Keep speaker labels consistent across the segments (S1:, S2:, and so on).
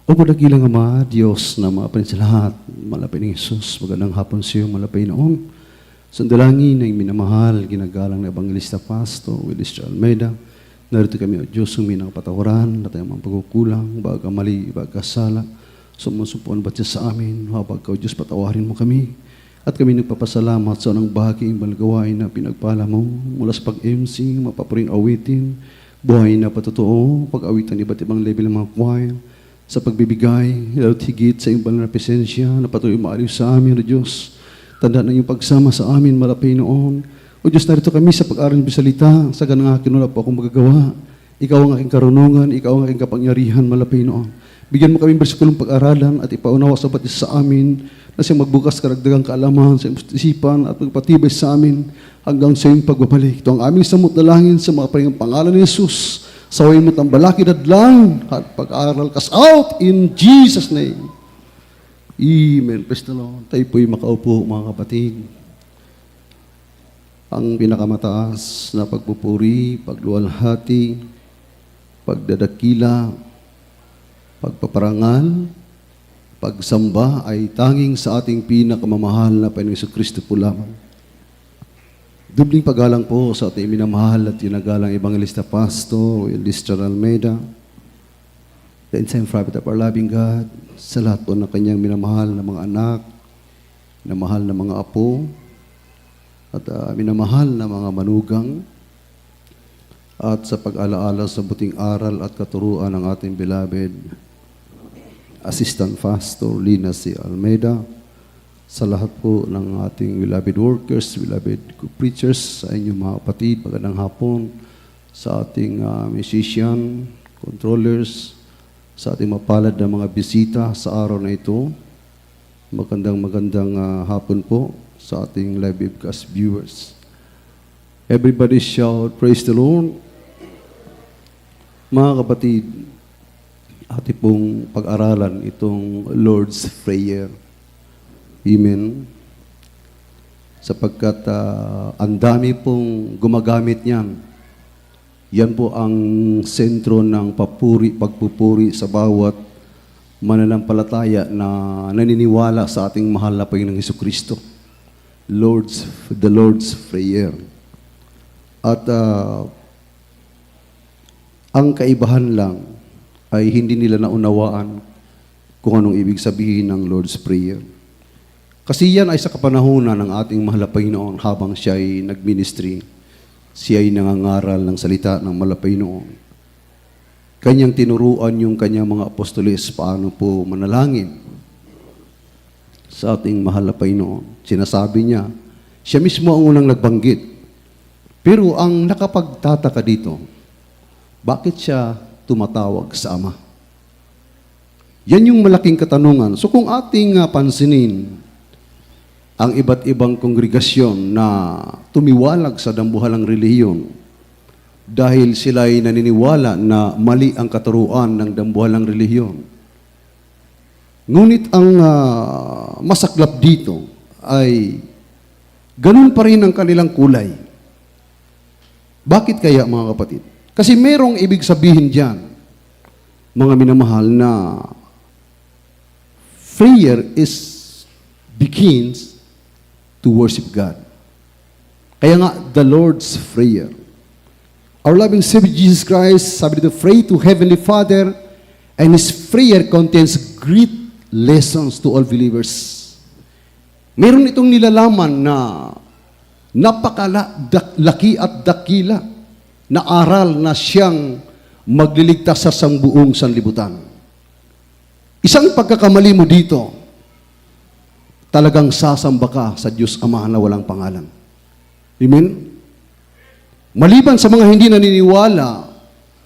S1: Opo dakilang Ama, Diyos na maapanin sa lahat, malapit ng Isus, magandang hapon sa iyo, malapit noon. Sandalangin na minamahal, ginagalang na Evangelista Pastor, Willis Almeida. Narito kami, O Diyos, huminang patawaran, na tayong mga pagkukulang, baga mali, baga sala. Sumusupuan ba't siya sa amin, habang ka, O Diyos, patawarin mo kami. At kami nagpapasalamat sa unang bahagi ng balgawain na pinagpala mo, mula sa pag-MC, mapapuring awitin, buhay na patotoo, pag-awitan iba't ibang level ng mga choir, sa pagbibigay, lalo't higit sa iyong banal na presensya na patuloy maaliw sa amin, O Diyos. Tandaan na iyong pagsama sa amin, malapay noon. O Diyos, narito kami sa pag-aaral ng salita, sa ganang akin wala po akong magagawa. Ikaw ang aking karunungan, ikaw ang aking kapangyarihan, malapay noon. Bigyan mo kami bersikulong pag-aralan at ipaunawa sa batis sa amin na siyang magbukas karagdagang kaalaman sa isipan at magpatibay sa amin hanggang sa iyong pagbabalik. Ito ang aming samot na langin sa mga paringang pangalan ni Jesus. Sawayin mo ang balakid at lang at pag-aaral kas out in Jesus' name. Amen. Praise the Lord. Tayo po'y makaupo, mga kapatid. Ang pinakamataas na pagpupuri, pagluwalhati, pagdadakila, pagpaparangal, pagsamba ay tanging sa ating pinakamamahal na Panginoong Jesucristo po lamang. Dubling paggalang po sa ating minamahal at ginagalang Evangelista Pastor Willis Almeida, the ensign prophet of our loving God, sa lahat po ng kanyang minamahal na mga anak, minamahal na mga apo, at minamahal na mga manugang, at sa pag-alaala sa buting aral at katuruan ng ating beloved Assistant Pastor Lina C. Almeida, sa lahat po ng ating beloved workers, beloved preachers, sa inyong mga kapatid, magandang hapon, sa ating musician, controllers, sa ating mapalad na mga bisita sa araw na ito. Magandang hapon po sa ating live webcast viewers. Everybody shout, praise the Lord. Mga kapatid, ating pong pag-aralan itong Lord's Prayer. Amen. Sapagkat ang dami pong gumagamit niyan. Yan po ang sentro ng pagpupuri sa bawat mananampalataya na naniniwala sa ating mahal na Panginoong Jesucristo. The Lord's Prayer. At ang kaibahan lang ay hindi nila naunawaan kung anong ibig sabihin ng Lord's Prayer. Kasi yan ay sa kapanahunan ng ating mahal na Panginoon habang siya ay nagministry. Siya ay nangangaral ng salita ng mahal na Panginoon. Kanyang tinuruan yung kanyang mga apostoles paano po manalangin sa ating mahal na Panginoon. Sinasabi niya, siya mismo ang unang nagbanggit. Pero ang nakapagtataka dito, bakit siya tumatawag sa Ama? Yan yung malaking katanungan. So kung ating pansinin ang iba't ibang kongregasyon na tumiwalag sa dambuhalang relihiyon dahil sila ay naniniwala na mali ang katuruan ng dambuhalang relihiyon. Ngunit ang masaklap dito ay ganun pa rin ang kanilang kulay. Bakit kaya, mga kapatid? Kasi merong ibig sabihin dyan, mga minamahal, na prayer begins to worship God. Kaya nga, the Lord's Prayer. Our loving Savior Jesus Christ, sabi dito, pray to Heavenly Father, and His prayer contains great lessons to all believers. Meron itong nilalaman na napakalaki at dakila na aral na siyang magliligtas sa buong sanlibutan. Isang pagkakamali mo dito, talagang sasamba ka sa Diyos Ama na walang pangalan. Amen? Maliban sa mga hindi naniniwala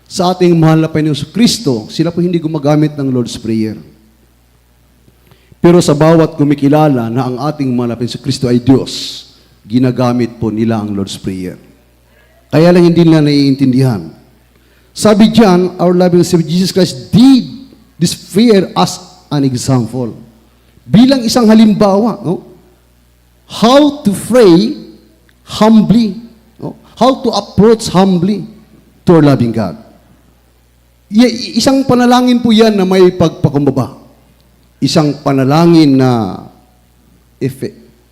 S1: sa ating mahal na Panginoong Jesucristo, sila po hindi gumagamit ng Lord's Prayer. Pero sa bawat kumikilala na ang ating mahal na Panginoong Jesucristo ay Diyos, ginagamit po nila ang Lord's Prayer. Kaya lang hindi nila naiintindihan. Sabi diyan, our loving Savior Jesus Christ did this prayer as an example. Bilang isang halimbawa, no? How to pray humbly, no? How to approach humbly to our loving God. Isang panalangin po yan na may pagpakumbaba. Isang panalangin na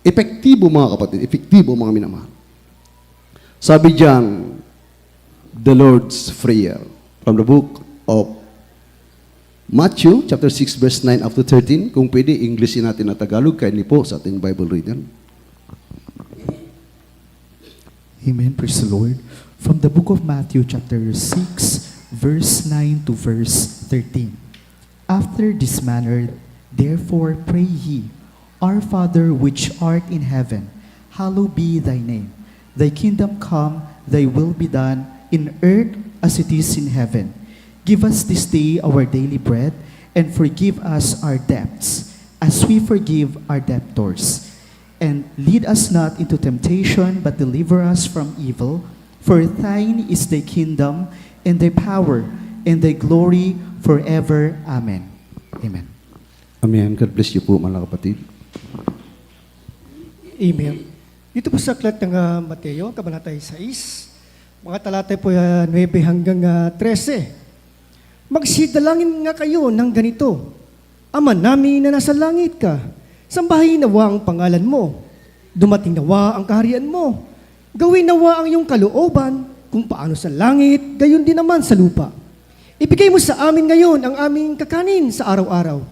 S1: epektibo mga kapatid, epektibo mga minamahal. Sabi diyan, the Lord's Prayer from the book of Matthew, chapter 6, verse 9 up to 13. Kung pwede, Englishin natin na Tagalog, kindly po sa ating Bible reader.
S2: Amen. Praise the Lord. From the book of Matthew, chapter 6, verse 9 to verse 13. After this manner, therefore pray ye, Our Father which art in heaven, hallowed be thy name. Thy kingdom come, thy will be done, in earth as it is in heaven. Give us this day our daily bread, and forgive us our debts, as we forgive our debtors. And lead us not into temptation, but deliver us from evil. For thine is the kingdom, and the power, and the glory forever. Amen. Amen.
S1: Amen. God bless you po, mga kapatid.
S3: Amen. Dito po sa aklat ng Mateo, Kabanata 6, mga talata po 9 hanggang 13. Magsidalangin nga kayo ng ganito, Ama namin na nasa langit ka, sambahin nawa ang pangalan mo, dumating nawa ang kaharian mo, gawin nawa ang iyong kalooban, kung paano sa langit, gayon din naman sa lupa. Ibigay mo sa amin ngayon ang aming kakanin sa araw-araw,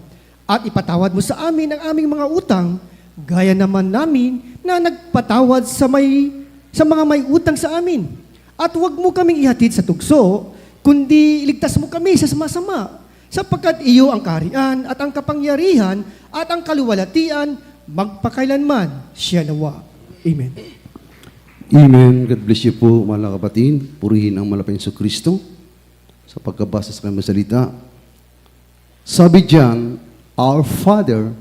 S3: at ipatawad mo sa amin ang aming mga utang, gaya naman namin na nagpatawad sa mga may utang sa amin. At huwag mo kaming ihatid sa tukso, kundi iligtas mo kami sa sama-sama, sapagkat iyo ang kaharian at ang kapangyarihan at ang kaluwalhatian magpakailanman siya nawa. Amen.
S1: Amen. God bless you po, mga kapatid. Purihin ang malapit sa Kristo sa pagkabasa sa kanyang salita. Sabi diyan, Our Father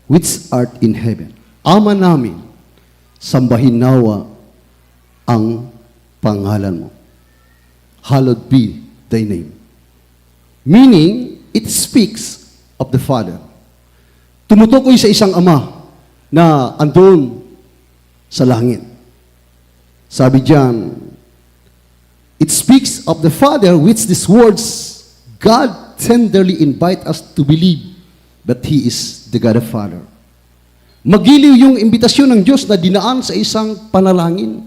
S1: which art in heaven. Ama namin, sambahin nawa ang pangalan mo. Hallowed be thy name. Meaning, it speaks of the Father. Tumutukoy sa isang ama na andun sa langit. Sabi diyan, it speaks of the Father which these words God tenderly invite us to believe that He is the God of Father. Magiliw yung imbitasyon ng Diyos na dinaan sa isang panalangin.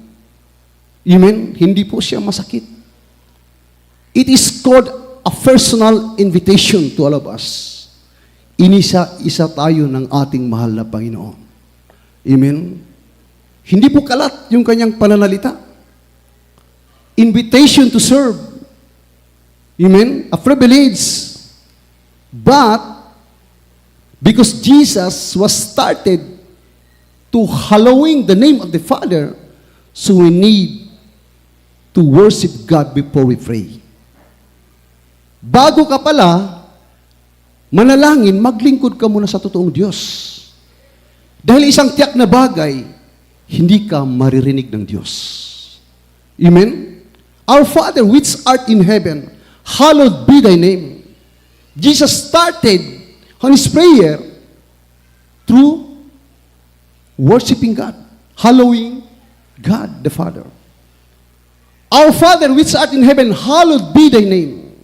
S1: Amen? Hindi po siya masakit. It is called a personal invitation to all of us. Inisa-isa tayo ng ating mahal na Panginoon. Amen? Hindi po kalat yung kanyang pananalita. Invitation to serve. Amen? A privilege. But, because Jesus was started to hallowing the name of the Father, so we need to worship God before we pray. Bago ka pala manalangin, maglingkod ka muna sa totoong Diyos. Dahil isang tiyak na bagay, hindi ka maririnig ng Diyos. Amen? Our Father which art in heaven, hallowed be thy name. Jesus started on his prayer through worshiping God, hallowing God the Father. Our Father which art in heaven, hallowed be thy name.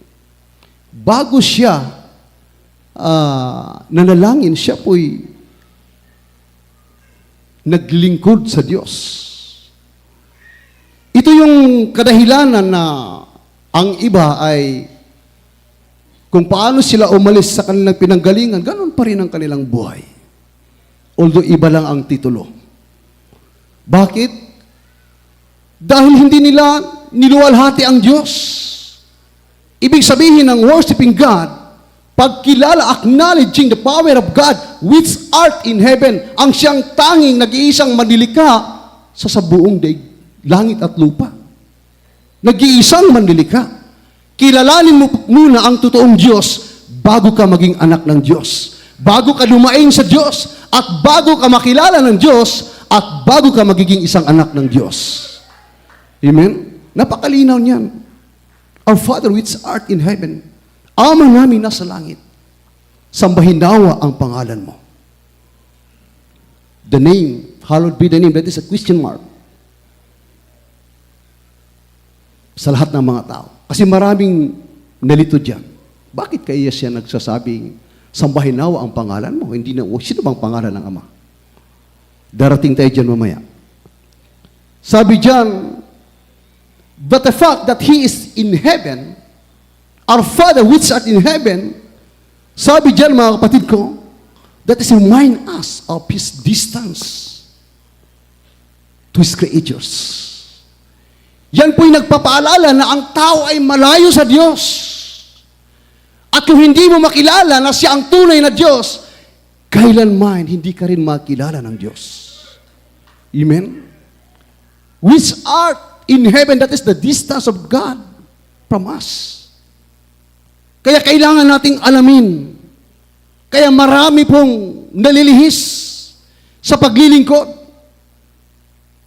S1: Bago siya nanalangin, siya po'y naglingkod sa Diyos. Ito yung kadahilanan na ang iba ay kung paano sila umalis sa kanilang pinanggalingan, ganun pa rin ang kanilang buhay. Although iba lang ang titulo. Bakit? Dahil hindi nila niluwalhati ang Diyos. Ibig sabihin ng worshiping God, pagkilala, acknowledging the power of God which art in heaven, ang siyang tanging nag-iisang manlilikha sa buong langit at lupa. Nag-iisang manlilikha. Kilalanin mo muna ang totoong Diyos bago ka maging anak ng Diyos. Bago ka lumaing sa Diyos at bago ka makilala ng Diyos at bago ka magiging isang anak ng Diyos. Amen? Napakalinaw niyan. Our Father which art in heaven, Ama namin nasa langit, sambahin nawa ang pangalan mo. The name, hallowed be the name, that is a question mark. Sa lahat ng mga tao. Kasi maraming nalito diyan. Bakit kaya siya nagsasabing, sambahin nawa ang pangalan mo? Hindi na, sino bang pangalan ng Ama? Darating tayo diyan mamaya. Sabi diyan, but the fact that He is in heaven, our Father which art in heaven, sabi diyan mga kapatid ko, that is remind us of His distance to His creatures. Yan po'y nagpapaalala na ang tao ay malayo sa Diyos. At kung hindi mo makilala na siya ang tunay na Diyos, kailanman hindi ka rin makilala ng Diyos. Amen? Which art in heaven, that is the distance of God from us. Kaya kailangan nating alamin. Kaya marami pong nalilihis sa paglilingkod.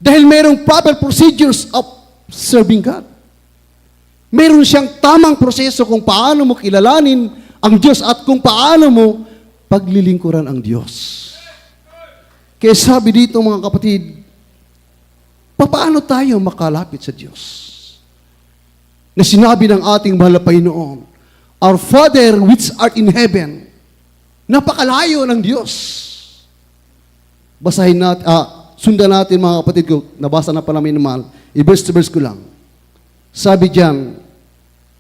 S1: Dahil mayroong proper procedures of serving God. Meron siyang tamang proseso kung paano mo kilalanin ang Diyos at kung paano mo paglilingkuran ang Diyos. Kaya sabi dito mga kapatid, paano tayo makalapit sa Diyos? Na sinabi ng ating mahal na Panginoon, our Father which art in heaven, napakalayo ng Diyos. Basahin natin, sundan natin mga kapatid ko, nabasa na pa namin naman, i-verse to verse ko lang. Sabi diyan,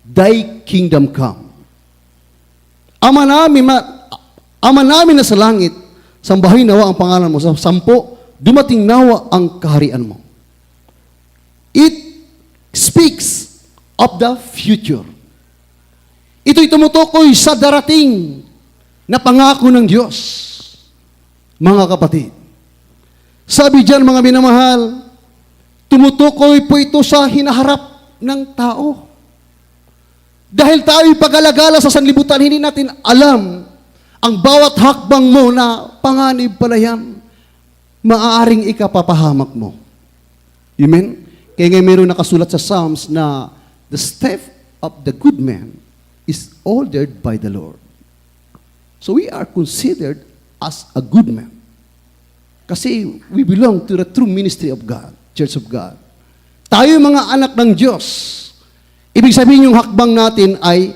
S1: Thy kingdom come. Ama namin na sa langit, sambahin nawa ang pangalan mo. Sa 10, dumating nawa ang kaharian mo. It speaks of the future. Ito'y tumutukoy sa darating na pangako ng Diyos. Mga kapatid, sabi diyan mga minamahal, tumutukoy po ito sa hinaharap ng tao. Dahil tayo'y pag-alagala sa sanlibutan, hindi natin alam ang bawat hakbang mo na panganib pala yan, maaaring ikapapahamak mo. Amen? Kaya nga mayroon nakasulat sa Psalms na the step of the good man is ordered by the Lord. So we are considered as a good man. Kasi we belong to the true ministry of God, Church of God. Tayo mga anak ng Diyos. Ibig sabihin yung hakbang natin ay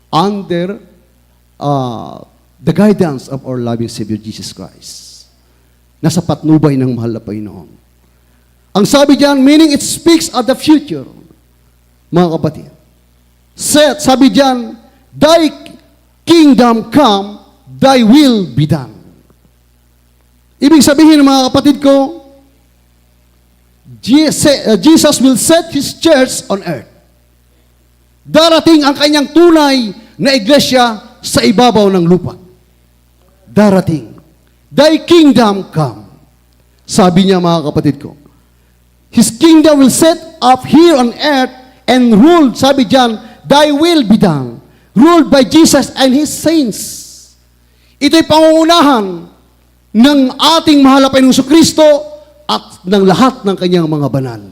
S1: under the guidance of our loving Savior Jesus Christ. Nasa patnubay ng mahal na Panginoon. Ang sabi diyan, meaning it speaks of the future. Mga kapatid. Sabi diyan, Thy kingdom come, Thy will be done. Ibig sabihin mga kapatid ko, Jesus will set His church on earth. Darating ang kanyang tunay na iglesia sa ibabaw ng lupa. Darating. Thy kingdom come. Sabi niya mga kapatid ko, His kingdom will set up here on earth and rule, sabi diyan, Thy will be done. Ruled by Jesus and His saints. Ito'y pangungunahan ng ating mahal na Panginoong Kristo at ng lahat ng kanyang mga banal.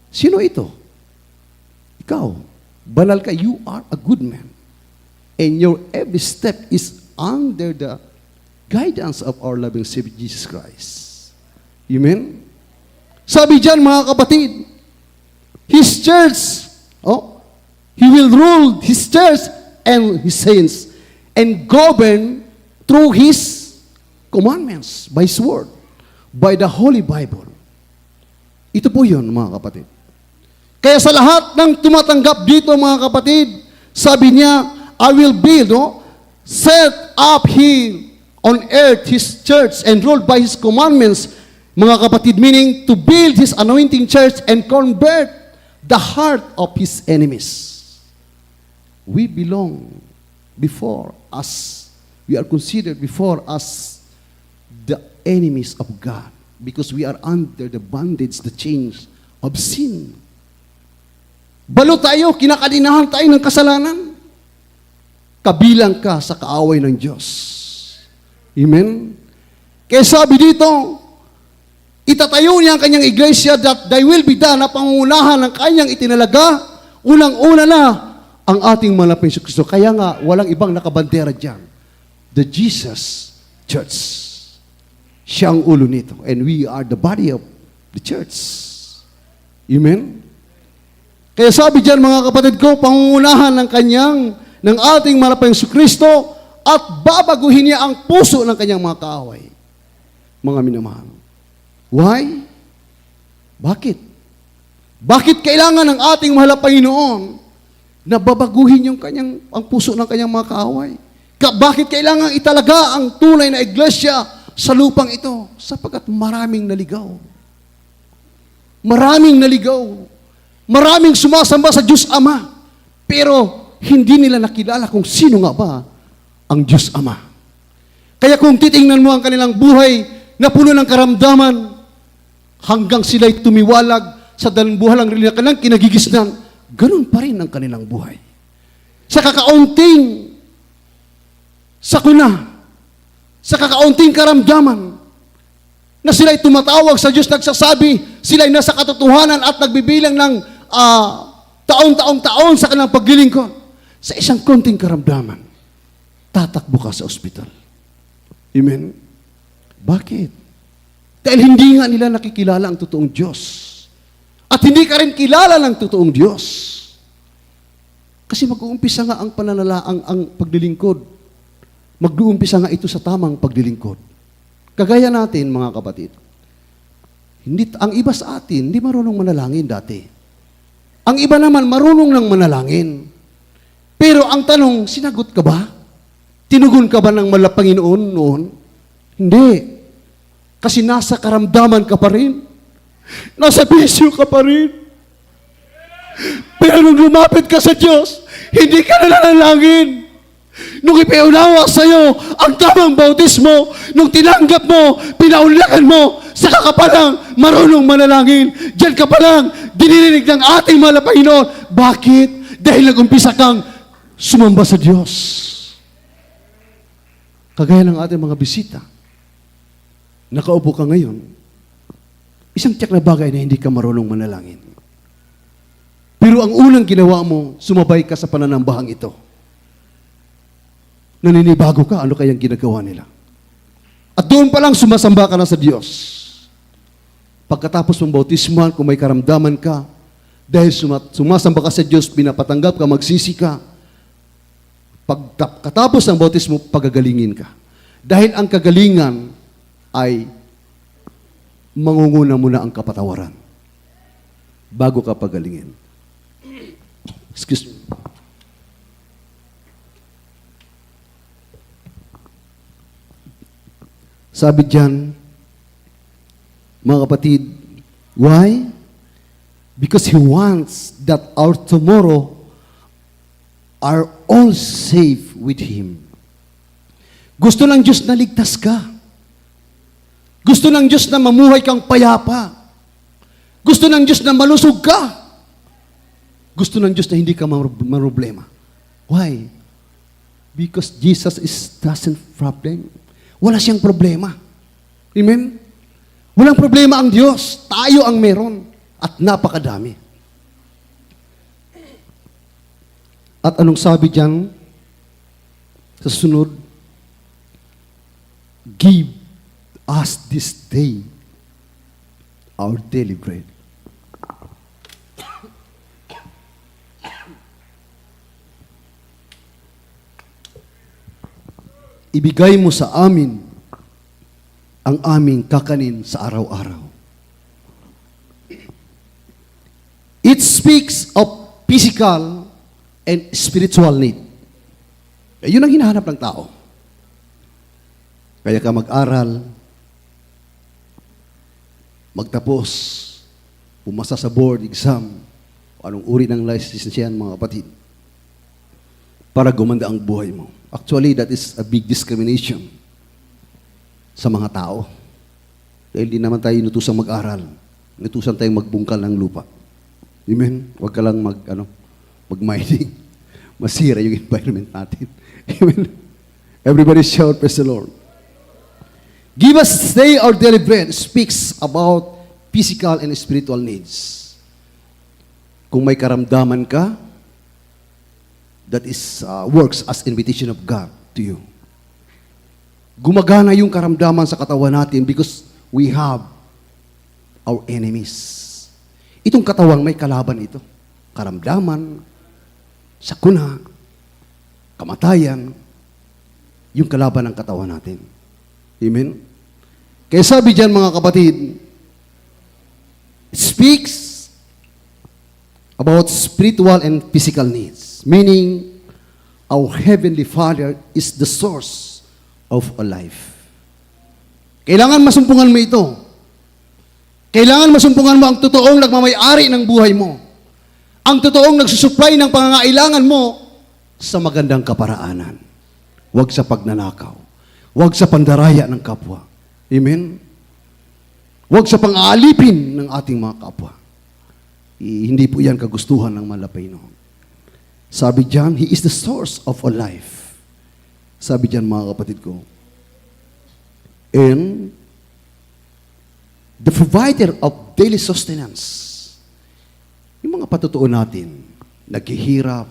S1: Sino ito? Ikaw. Banal ka, you are a good man. And your every step is under the guidance of our loving Savior Jesus Christ. Amen? Sabi diyan mga kapatid, His church, He will rule His church and His saints and govern through His commandments, by His word, by the Holy Bible. Ito po yun mga kapatid. Kaya sa lahat ng tumatanggap dito mga kapatid, sabi niya, I will build, set up here on earth His church and ruled by His commandments, mga kapatid, meaning to build His anointing church and convert the heart of His enemies. We belong before us, we are considered before us the enemies of God because we are under the bondage, the chains of sin. Balo tayo, kinakadinahan tayo ng kasalanan. Kabilang ka sa kaaway ng Diyos. Amen? Kaya sabi dito, itatayo niya ang kanyang iglesia that thy will be done na pangungunahan ng kanyang itinalaga, unang-una na ang ating malapit sa Kristo. Kaya nga, walang ibang nakabandera dyan. The Jesus Church. Siya ang ulo nito. And we are the body of the church. Amen? Kaya sabi diyan mga kapatid ko, pangungunahan ng ating marapayang Kristo at babaguhin niya ang puso ng kanyang mga kaaway. Mga minamahal. Why? Bakit? Bakit kailangan ng ating mahal na Panginoon na babaguhin ang puso ng kanyang mga kaaway? Bakit kailangan italaga ang tunay na iglesia sa lupang ito? Sapagkat maraming naligaw. Maraming naligaw. Maraming sumasamba sa Diyos Ama. Pero hindi nila nakilala kung sino nga ba ang Diyos Ama. Kaya kung titingnan mo ang kanilang buhay na puno ng karamdaman, hanggang sila'y tumiwalag sa dalambuhalang na kanilang kinagigisnan, ganun pa rin ang kanilang buhay. Sa kakaunting sakuna, sa kakaunting karamdaman, na sila'y tumatawag sa Diyos, nagsasabi, sila'y nasa katotohanan at nagbibilang ng taon-taong-taon sa kanilang paglilingkod. Sa isang konting karamdaman, tatakbo ka sa ospital. Amen? Bakit? Dahil hindi nga nila nakikilala ang totoong Diyos. At hindi ka rin kilala ng totoong Diyos. Kasi mag-uumpisa nga ang pananalaang ang paglilingkod. Mag-uumpisa nga ito sa tamang paglilingkod. Kagaya natin, mga kapatid, ang iba sa atin, hindi marunong manalangin dati. Ang iba naman, marunong lang manalangin. Pero ang tanong, sinagot ka ba? Tinugon ka ba ng Panginoon noon? Hindi. Kasi nasa karamdaman ka pa rin. Nasa bisyo ka pa rin. Pero nung lumapit ka sa Diyos, hindi ka nanalangin. Nung ipaunawa sa'yo ang tamang bautismo, nung tinanggap mo, pinaunlakan mo, saka ka pa lang marunong manalangin. Diyan ka pa lang dinirinig ng ating mahal na Panginoon. Bakit? Dahil nag-umpisa kang sumamba sa Diyos. Kagaya ng ating mga bisita, nakaupo ka ngayon, isang tiyak na bagay na hindi ka marunong manalangin. Pero ang unang ginawa mo, sumabay ka sa pananambahang ito. Naninibago ka, ano kayang ginagawa nila? At doon pa lang sumasamba ka na sa Diyos. Pagkatapos ng bautismuhan, kung may karamdaman ka, dahil sumasamba ka sa Diyos, pinapatanggap ka, magsisi ka, pagkatapos ng bautismo, pagagalingin ka. Dahil ang kagalingan ay mangunguna muna ang kapatawaran bago ka pagalingin. Excuse me. Sabi diyan, mga kapatid, why? Because He wants that our tomorrow are all safe with Him. Gusto ng Diyos na ligtas ka. Gusto ng Diyos na mamuhay kang payapa. Gusto ng Diyos na malusog ka. Gusto ng Diyos na hindi ka maroblema. Why? Because Jesus doesn't problem. Wala siyang problema. Amen? Walang problema ang Diyos. Tayo ang meron. At napakadami. At anong sabi diyan sa sunod? Give us this day our daily bread. Ibigay mo sa amin ang aming kakanin sa araw-araw. It speaks of physical and spiritual need. Yun ang hinahanap ng tao. Kaya ka mag-aral, magtapos, pumasa sa board exam, anong uri ng license yan, mga kapatid, para gumanda ang buhay mo. Actually, that is a big discrimination sa mga tao. Dahil di naman tayo inutusang mag-aral. Inutusan tayong magbungkal ng lupa. Amen? Huwag ka lang mag-mining. Masira yung environment natin. Amen? Everybody shout, praise the Lord. Give us today our daily bread speaks about physical and spiritual needs. Kung may karamdaman ka, that is works as invitation of God to you. Gumagana yung karamdaman sa katawan natin because we have our enemies. Itong katawan may kalaban ito. karamdaman, sakuna, kamatayan, yung kalaban ng katawan natin. Amen? Kaya sabi dyan mga kapatid, it speaks about spiritual and physical needs. Meaning, our Heavenly Father is the source of a life. Kailangan masumpungan mo ito. Kailangan masumpungan mo ang totoong nagmamay-ari ng buhay mo. Ang totoong nagsusupply ng pangangailangan mo sa magandang kaparaanan. Huwag sa pagnanakaw. Huwag sa pandaraya ng kapwa. Amen? Huwag sa pang-aalipin ng ating mga kapwa. Hindi po yan kagustuhan ng malapay noon. Sabi diyan, He is the source of all life. Sabi diyan mga kapatid ko. And the provider of daily sustenance. Yung mga patutuo natin, naghihirap.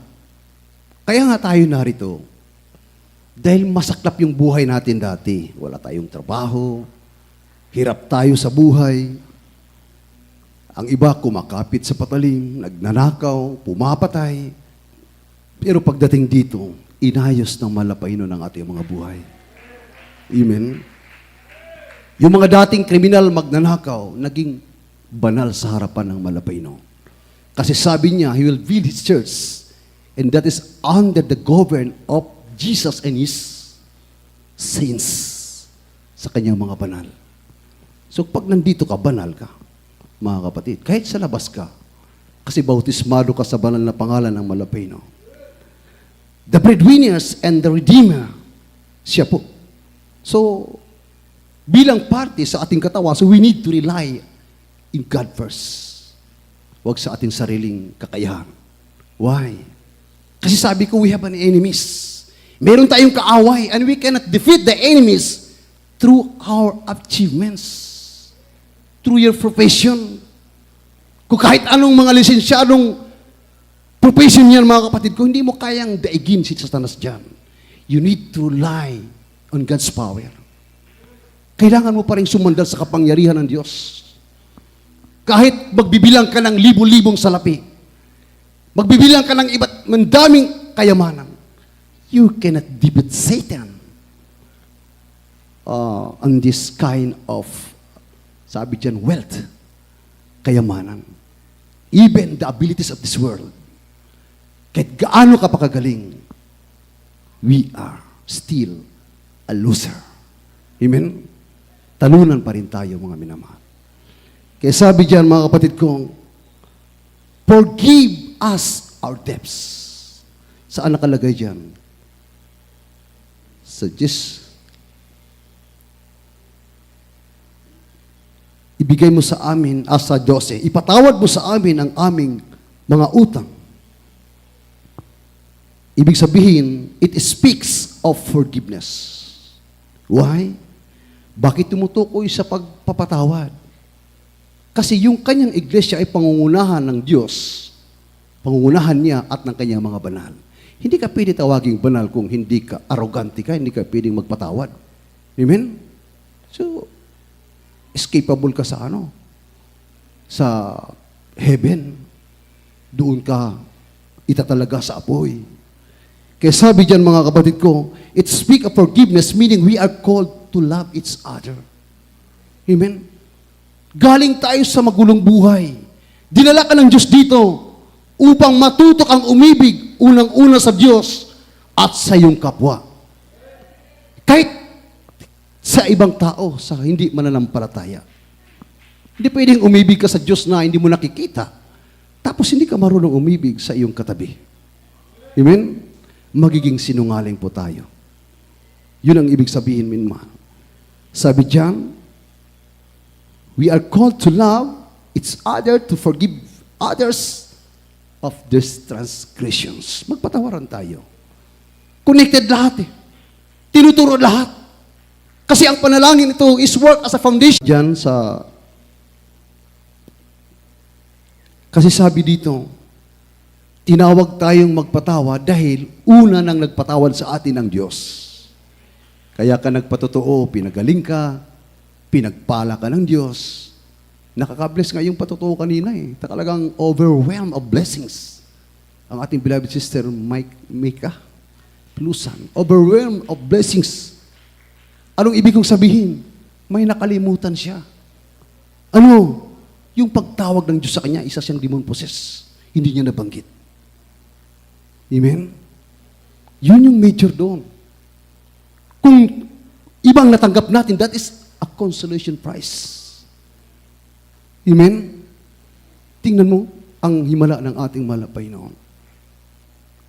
S1: Kaya nga tayo narito. Dahil masaklap yung buhay natin dati. Wala tayong trabaho. Hirap tayo sa buhay. Ang iba kumakapit sa patalim, nagnanakaw, pumapatay. Pero pagdating dito, inayos ng malapay ng ating mga buhay. Amen? Yung mga dating kriminal magnanakaw, naging banal sa harapan ng malapayno. Kasi sabi niya, He will build His church, and that is under the government of Jesus and His saints sa kanyang mga banal. So pag nandito ka, banal ka, mga kapatid. Kahit sa labas ka, kasi bautismado ka sa banal na pangalan ng malapayno. The breadwinners and the Redeemer, siya po. So, bilang parte sa ating katawan, so we need to rely in God first. Huwag sa ating sariling kakayahan. Why? Kasi sabi ko, we have an enemies. Meron tayong kaaway, and we cannot defeat the enemies through our achievements, through your profession. Kung kahit anong mga lisensyadong profession yan, mga kapatid ko, hindi mo kayang daigin si Satanas dyan. You need to rely on God's power. Kailangan mo pa rin sumandal sa kapangyarihan ng Diyos. Kahit magbibilang ka ng libo-libong salapi, magbibilang ka ng iba't mandaming kayamanan, you cannot defeat Satan on this kind of, sabi dyan, wealth, kayamanan. Even the abilities of this world. Kahit gaano ka pa kagaling, we are still a loser. Amen? Talunan pa rin tayo, mga minamahal. Kaya sabi diyan, mga kapatid ko, forgive us our debts. Saan nakalagay diyan? Sa ibigay mo sa amin, sa Diyos, ipatawad mo sa amin ang aming mga utang. Ibig sabihin, it speaks of forgiveness. Why? Bakit tumutukoy sa pagpapatawad? Kasi yung kanyang iglesia ay pangungunahan ng Diyos. Pangungunahan niya at ng kanyang mga banal. Hindi ka pwede tawaging banal kung hindi ka arrogante ka, hindi ka pwedeng magpatawad. Amen? So, escapable ka sa sa heaven. Doon ka itatalaga sa apoy. Kaya sabi diyan, mga kapatid ko, it speak of forgiveness, meaning we are called to love each other. Amen? Galing tayo sa magulong buhay. Dinala ka ng Diyos dito upang matutok ang umibig, unang-una sa Diyos at sa iyong kapwa. Kahit sa ibang tao, sa hindi mananampalataya. Hindi pwedeng umibig ka sa Diyos na hindi mo nakikita, tapos hindi ka marunong umibig sa iyong katabi. Amen? Magiging sinungaling po tayo. Yun ang ibig sabihin, minmahal. Sabi diyan, we are called to love each other, to forgive others of their transgressions. Magpatawaran tayo. Connected lahat eh. Tinuturo lahat. Kasi ang panalangin ito is work as a foundation. Diyan sa... Kasi sabi dito, tinawag tayong magpatawa dahil una nang nagpatawad sa atin ang Diyos. Kaya ka nagpatotoo, pinagaling ka, pinagpala ka ng Diyos. Nakaka-bless nga yung patotoo kanina eh. Talagang overwhelmed of blessings. ang ating beloved sister Micah Pelusan, overwhelmed of blessings. Anong ibig kong sabihin? May nakalimutan siya. Ano? Yung pagtawag ng Diyos sa kanya, isa siyang demon possessed. Hindi niya nabanggit. Amen? Yun yung major doon. Kung ibang natanggap natin, that is a consolation prize. Amen? Tingnan mo ang himala ng ating malapay noon.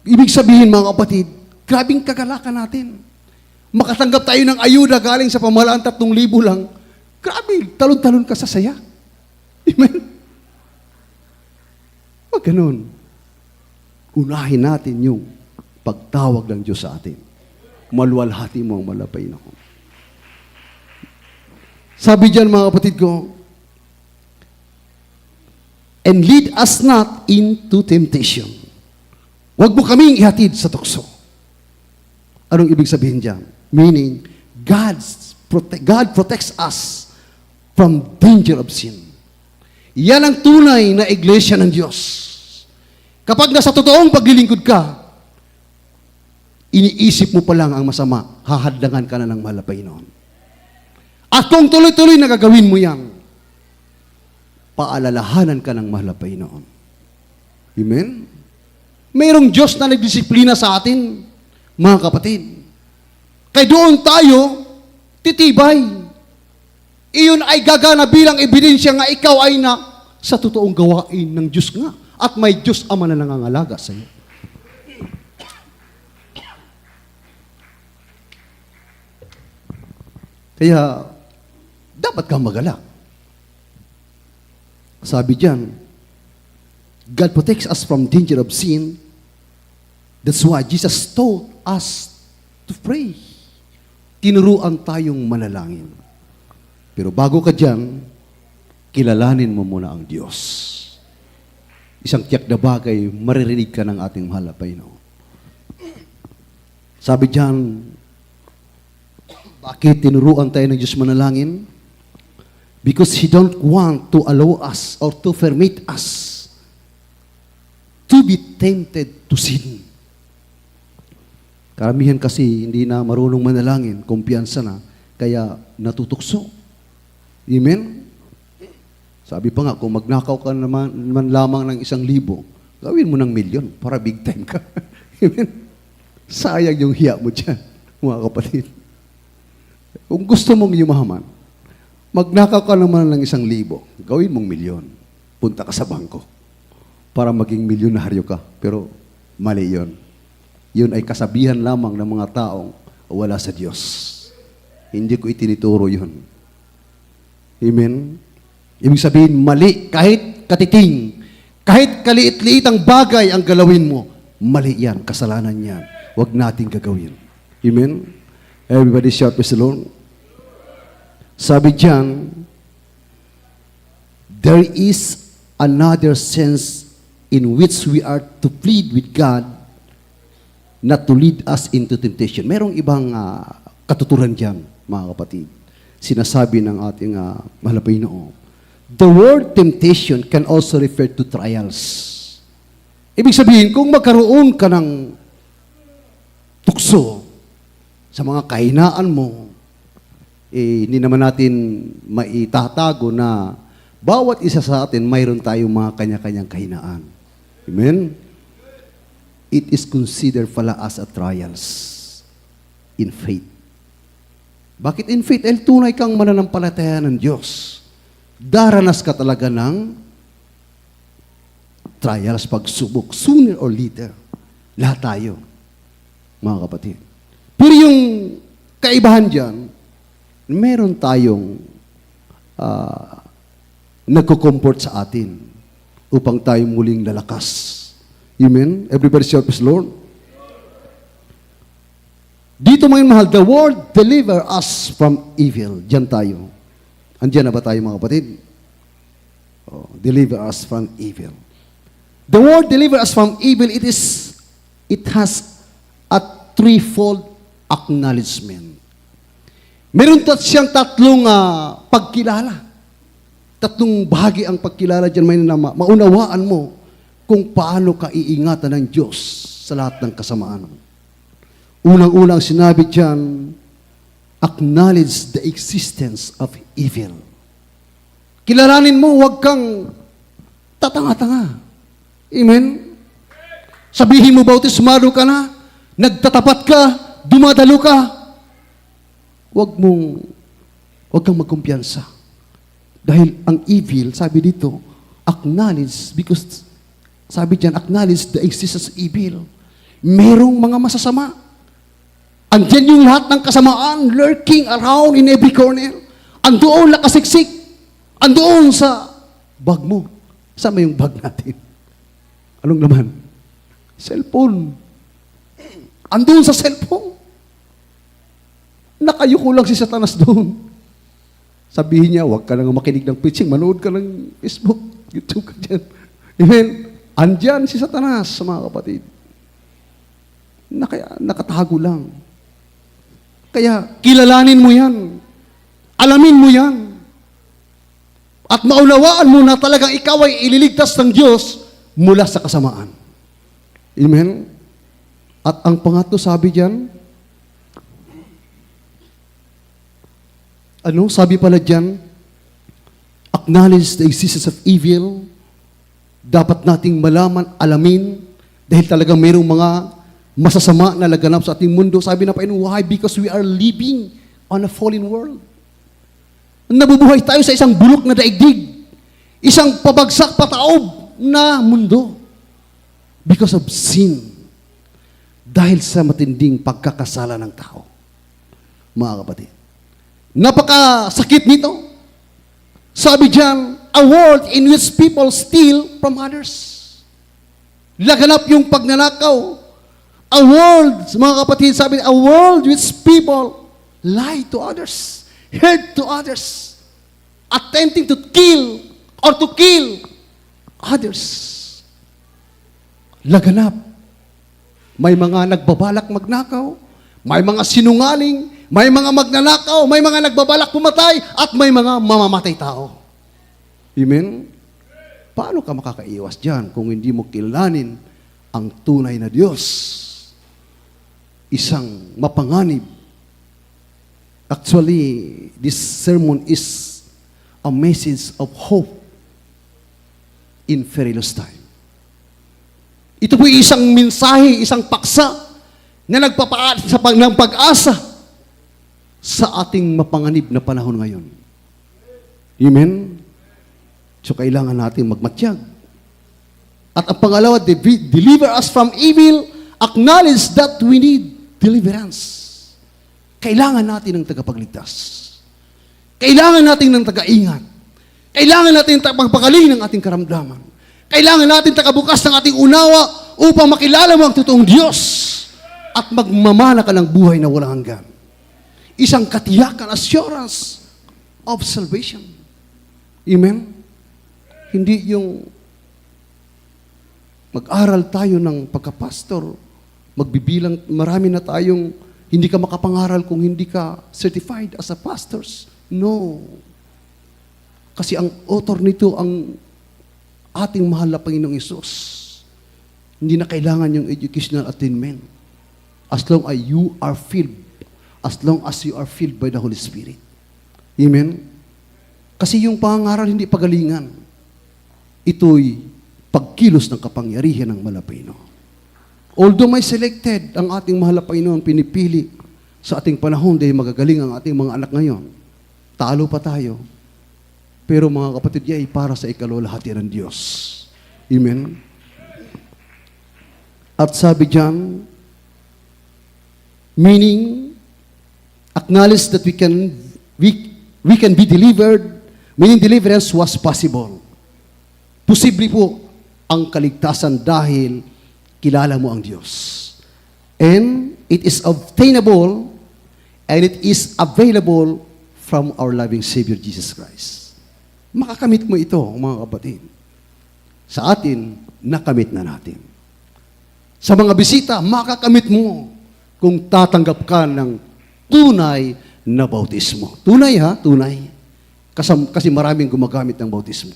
S1: Ibig sabihin, mga kapatid, grabing kagalakan natin. Makatanggap tayo ng ayuda galing sa pamahalaan 3,000 lang. Grabe, talon-talon ka sa saya. Amen? Wag ganun. Unahin natin yung pagtawag ng Diyos sa atin. Maluwalhati mo ang malapay noon. Sabi diyan, mga kapatid ko, and lead us not into temptation. Huwag mo kaming ihatid sa tukso. Anong ibig sabihin diyan? Meaning, God protects us from danger of sin. Yan ang tunay na iglesia ng Diyos. Kapag nasa totoong paglilingkod ka, iniisip mo pa lang ang masama, hahadlangan ka na ng malapay noon. At kung tuloy-tuloy na gagawin mo yan, paalalahanan ka ng malapay noon. Amen? Mayroong Diyos na nagdisiplina sa atin, mga kapatid. Kaya doon tayo, titibay. Iyon ay gagana bilang ebidensya nga ikaw ay na sa totoong gawain ng Diyos nga. At may Diyos Ama na nangangalaga sa iyo. Kaya, dapat kang magalak. Sabi diyan, God protects us from danger of sin. That's why Jesus taught us to pray. Tinuruan tayong manalangin. Pero bago ka diyan, kilalanin mo muna ang Diyos. Isang tiyak na bagay, maririnig ka ng ating mahal na Panginoon. Sabi diyan, bakit tinuruan tayo ng Diyos manalangin? Because He don't want to allow us or to permit us to be tempted to sin. Karamihan kasi hindi na marunong manalangin, kumpiyansa na, kaya natutukso. Amen? Sabi pa nga, kung magnakaw ka naman lamang ng 1,000, gawin mo ng 1,000,000 para big time ka. Amen? Sayang yung hiya mo dyan, mga kapatid. Kung gusto mong yumaman, magnakaw ka naman ng 1,000, gawin mong 1,000,000. Punta ka sa bangko para maging milyonaryo ka. Pero mali yun. Yun ay kasabihan lamang ng mga taong wala sa Diyos. Hindi ko itinituro yun. Amen? Ibig sabihin, mali. Kahit katiting, kahit kaliit-liit ang bagay ang galawin mo, mali yan. Kasalanan yan. Huwag natin gagawin. Amen? Everybody shout, praise the Lord. Sabi diyan, there is another sense in which we are to plead with God not to lead us into temptation. Merong ibang katuturan diyan, mga kapatid. Sinasabi ng ating mahal na Panginoon. The word temptation can also refer to trials. Ibig sabihin, kung magkaroon ka ng tukso sa mga kahinaan mo, hindi naman natin maitatago na bawat isa sa atin mayroon tayong mga kanya-kanyang kahinaan. Amen? It is considered pala as a trials in faith. Bakit in faith? Tunay kang mananampalataya ng Diyos. Daranas ka talaga ng trials, pagsubok. Sooner or later, lahat tayo, mga kapatid. Pero yung kaibahan dyan, meron tayong nagko-comfort sa atin upang tayo muling lalakas. Amen? Everybody shout, praise the Lord. Dito mga mahal, the word deliver us from evil. Diyan tayo. Andiyan na ba tayo mga kapatid? Oh, deliver us from evil. The word deliver us from evil, it has a threefold acknowledgement. Meron siyang tatlong pagkilala. Tatlong bahagi ang pagkilala dyan, may na maunawaan mo kung paano ka iingatan ng Diyos sa lahat ng kasamaan. Unang-unang sinabi diyan, acknowledge the existence of evil. Kilalanin mo, huwag kang tatanga-tanga. Amen? Sabihin mo, bautismado ka na, nagtatapat ka, dumadalo ka. Huwag kang magkumpiyansa. Dahil ang evil, sabi dito, acknowledge, because sabi diyan, acknowledge the existence of evil. Merong mga masasama. Andiyan yung lahat ng kasamaan, lurking around in every corner. Andoon nakasiksik. Andoon sa bag mo. Sama yung bag natin. Anong laman? Cellphone. Andoon sa cellphone. Nakayuko lang si Satanas doon. Sabihin niya, huwag ka nang makinig ng preaching, manood ka ng Facebook, YouTube ka dyan. Amen? Andyan si Satanas, mga kapatid. Nakatago lang. Kaya, kilalanin mo yan. Alamin mo yan. At maunawaan mo na talagang ikaw ay ililigtas ng Diyos mula sa kasamaan. Amen? At ang pangatlo sabi diyan, sabi pala diyan, acknowledge the existence of evil. Dapat nating malaman, alamin, dahil talagang mayroong mga masasama na laganap sa ating mundo. Sabi na pa, why? Because we are living on a fallen world. Nabubuhay tayo sa isang bulok na daigdig. Isang pabagsak pataob na mundo. Because of sin. Dahil sa matinding pagkakasala ng tao. Mga kapatid. Napakasakit nito. Sabi diyan, a world in which people steal from others. Laganap yung pagnanakaw. A world, mga kapatid, sabi, a world which people lie to others, hurt to others, attempting to kill or to kill others. Laganap. May mga nagbabalak magnakaw, may mga sinungaling, may mga magnanakaw, may mga nagbabalak pumatay, at may mga mamamatay tao. Amen? Paano ka makakaiwas dyan kung hindi mo kilalanin ang tunay na Diyos? Isang mapanganib. Actually, this sermon is a message of hope in perilous time. Ito po isang mensahe, isang paksa na nagpapaat ng pag-asa sa ating mapanganib na panahon ngayon. Amen? So, kailangan natin magmatyag. At ang pangalawa, deliver us from evil, acknowledge that we need deliverance. Kailangan natin ng tagapagligtas. Kailangan natin ng taga-ingat. Kailangan natin ng pagpagaling ng ating karamdaman. Kailangan natin tagabukas ng ating unawa upang makilala mo ang totoong Diyos at magmamana ka ng buhay na walang hanggan. Isang katiyakan, assurance of salvation. Amen? Hindi yung mag-aral tayo ng pagkapastor, magbibilang, marami na tayong hindi ka makapangaral kung hindi ka certified as a pastors. No. Kasi ang author nito, ang ating mahal na Panginoong Hesus. Hindi na kailangan yung educational attainment. As long as you are filled. As long as you are filled by the Holy Spirit. Amen? Kasi yung pangaral hindi pagalingan. Ito'y pagkilos ng kapangyarihan ng Malapino. Although may selected ang ating mahal na Panginoon, pinipili sa ating panahon dahil magagaling ang ating mga anak ngayon. Talo pa tayo. Pero mga kapatid, ay para sa ikalulahati ng Diyos. Amen? At sabi diyan, meaning, acknowledge that we can be delivered, meaning deliverance was possible. Posible po ang kaligtasan dahil kilala mo ang Diyos. And it is obtainable and it is available from our loving Savior Jesus Christ. Makakamit mo ito, mga kapatid. Sa atin, nakamit na natin. Sa mga bisita, makakamit mo kung tatanggap ka ng tunay na bautismo. Tunay ha, tunay. Kasi maraming gumagamit ng bautismo.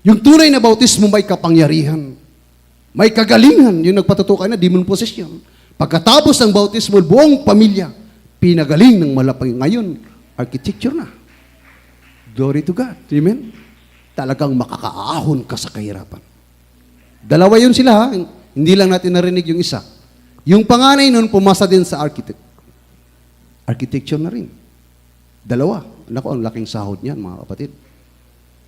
S1: Yung tunay na bautismo may kapangyarihan. May kagalingan yung nagpatutukan na demon possession. Pagkatapos ng bautismo, buong pamilya, pinagaling ng malapay. Ngayon, architecture na. Glory to God. Amen? Talagang makakaahon ka sa kahirapan. Dalawa yun sila, ha? Hindi lang natin narinig yung isa. Yung panganay nun, pumasa din sa architecture na rin. Dalawa. Naku, ang laking sahod niyan, mga kapatid.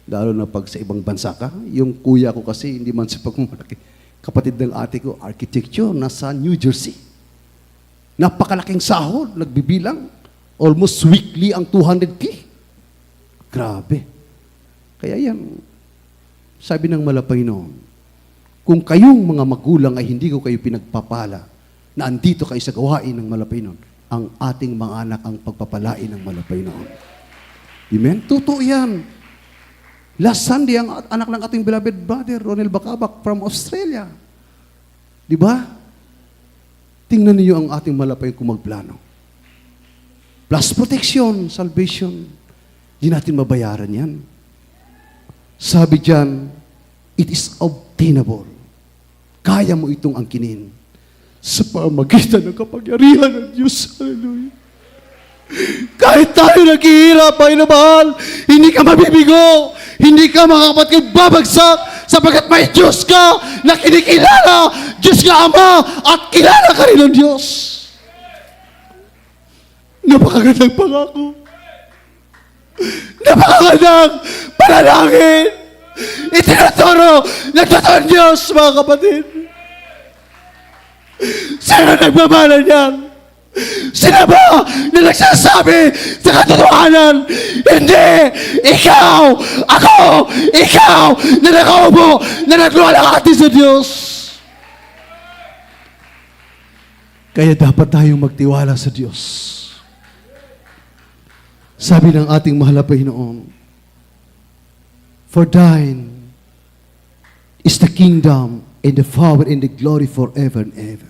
S1: Lalo na pag sa ibang bansa ka. Yung kuya ko kasi, hindi man sa pagmamalaki. Kapatid ng ate ko, architecture, nasa New Jersey. Napakalaking sahod, nagbibilang. Almost weekly ang 200K. Grabe. Kaya yan, sabi ng malapay noon, kung kayong mga magulang ay hindi ko kayo pinagpapala, na andito kayo sa gawain ng malapay noon, ang ating mga anak ang pagpapalain ng malapay noon. Amen? Totoo yan. Last Sunday, ang anak ng ating beloved brother, Ronel Bacabak from Australia. Di ba? Tingnan niyo ang ating malapay kung magplano. Plus protection, salvation. Di natin mabayaran yan. Sabi diyan, it is obtainable. Kaya mo itong angkinin sa pamagitan ng kapangyarihan ng Diyos. Hallelujah. Kahit tayo naghihirap, ay mahal, hindi ka mabibigo, hindi ka mga kapatid babagsak, sapagkat may Diyos ka na kinikilala, Diyos ka Ama, at kilala ka rin ng Diyos. Napakagandang pangako. Napakagandang panalangin. Itinuturo ng totoong Diyos, mga kapatid. Sino nagmamala niyan? Sino ba na nagsasabi sa katotohanan? Hindi! Ikaw! Ako! Ikaw! Na nakaupo! Na nagluwalhati sa Diyos! Kaya dapat tayong magtiwala sa Diyos. Sabi ng ating mahal na Panginoon, for thine is the kingdom and the power and the glory forever and ever.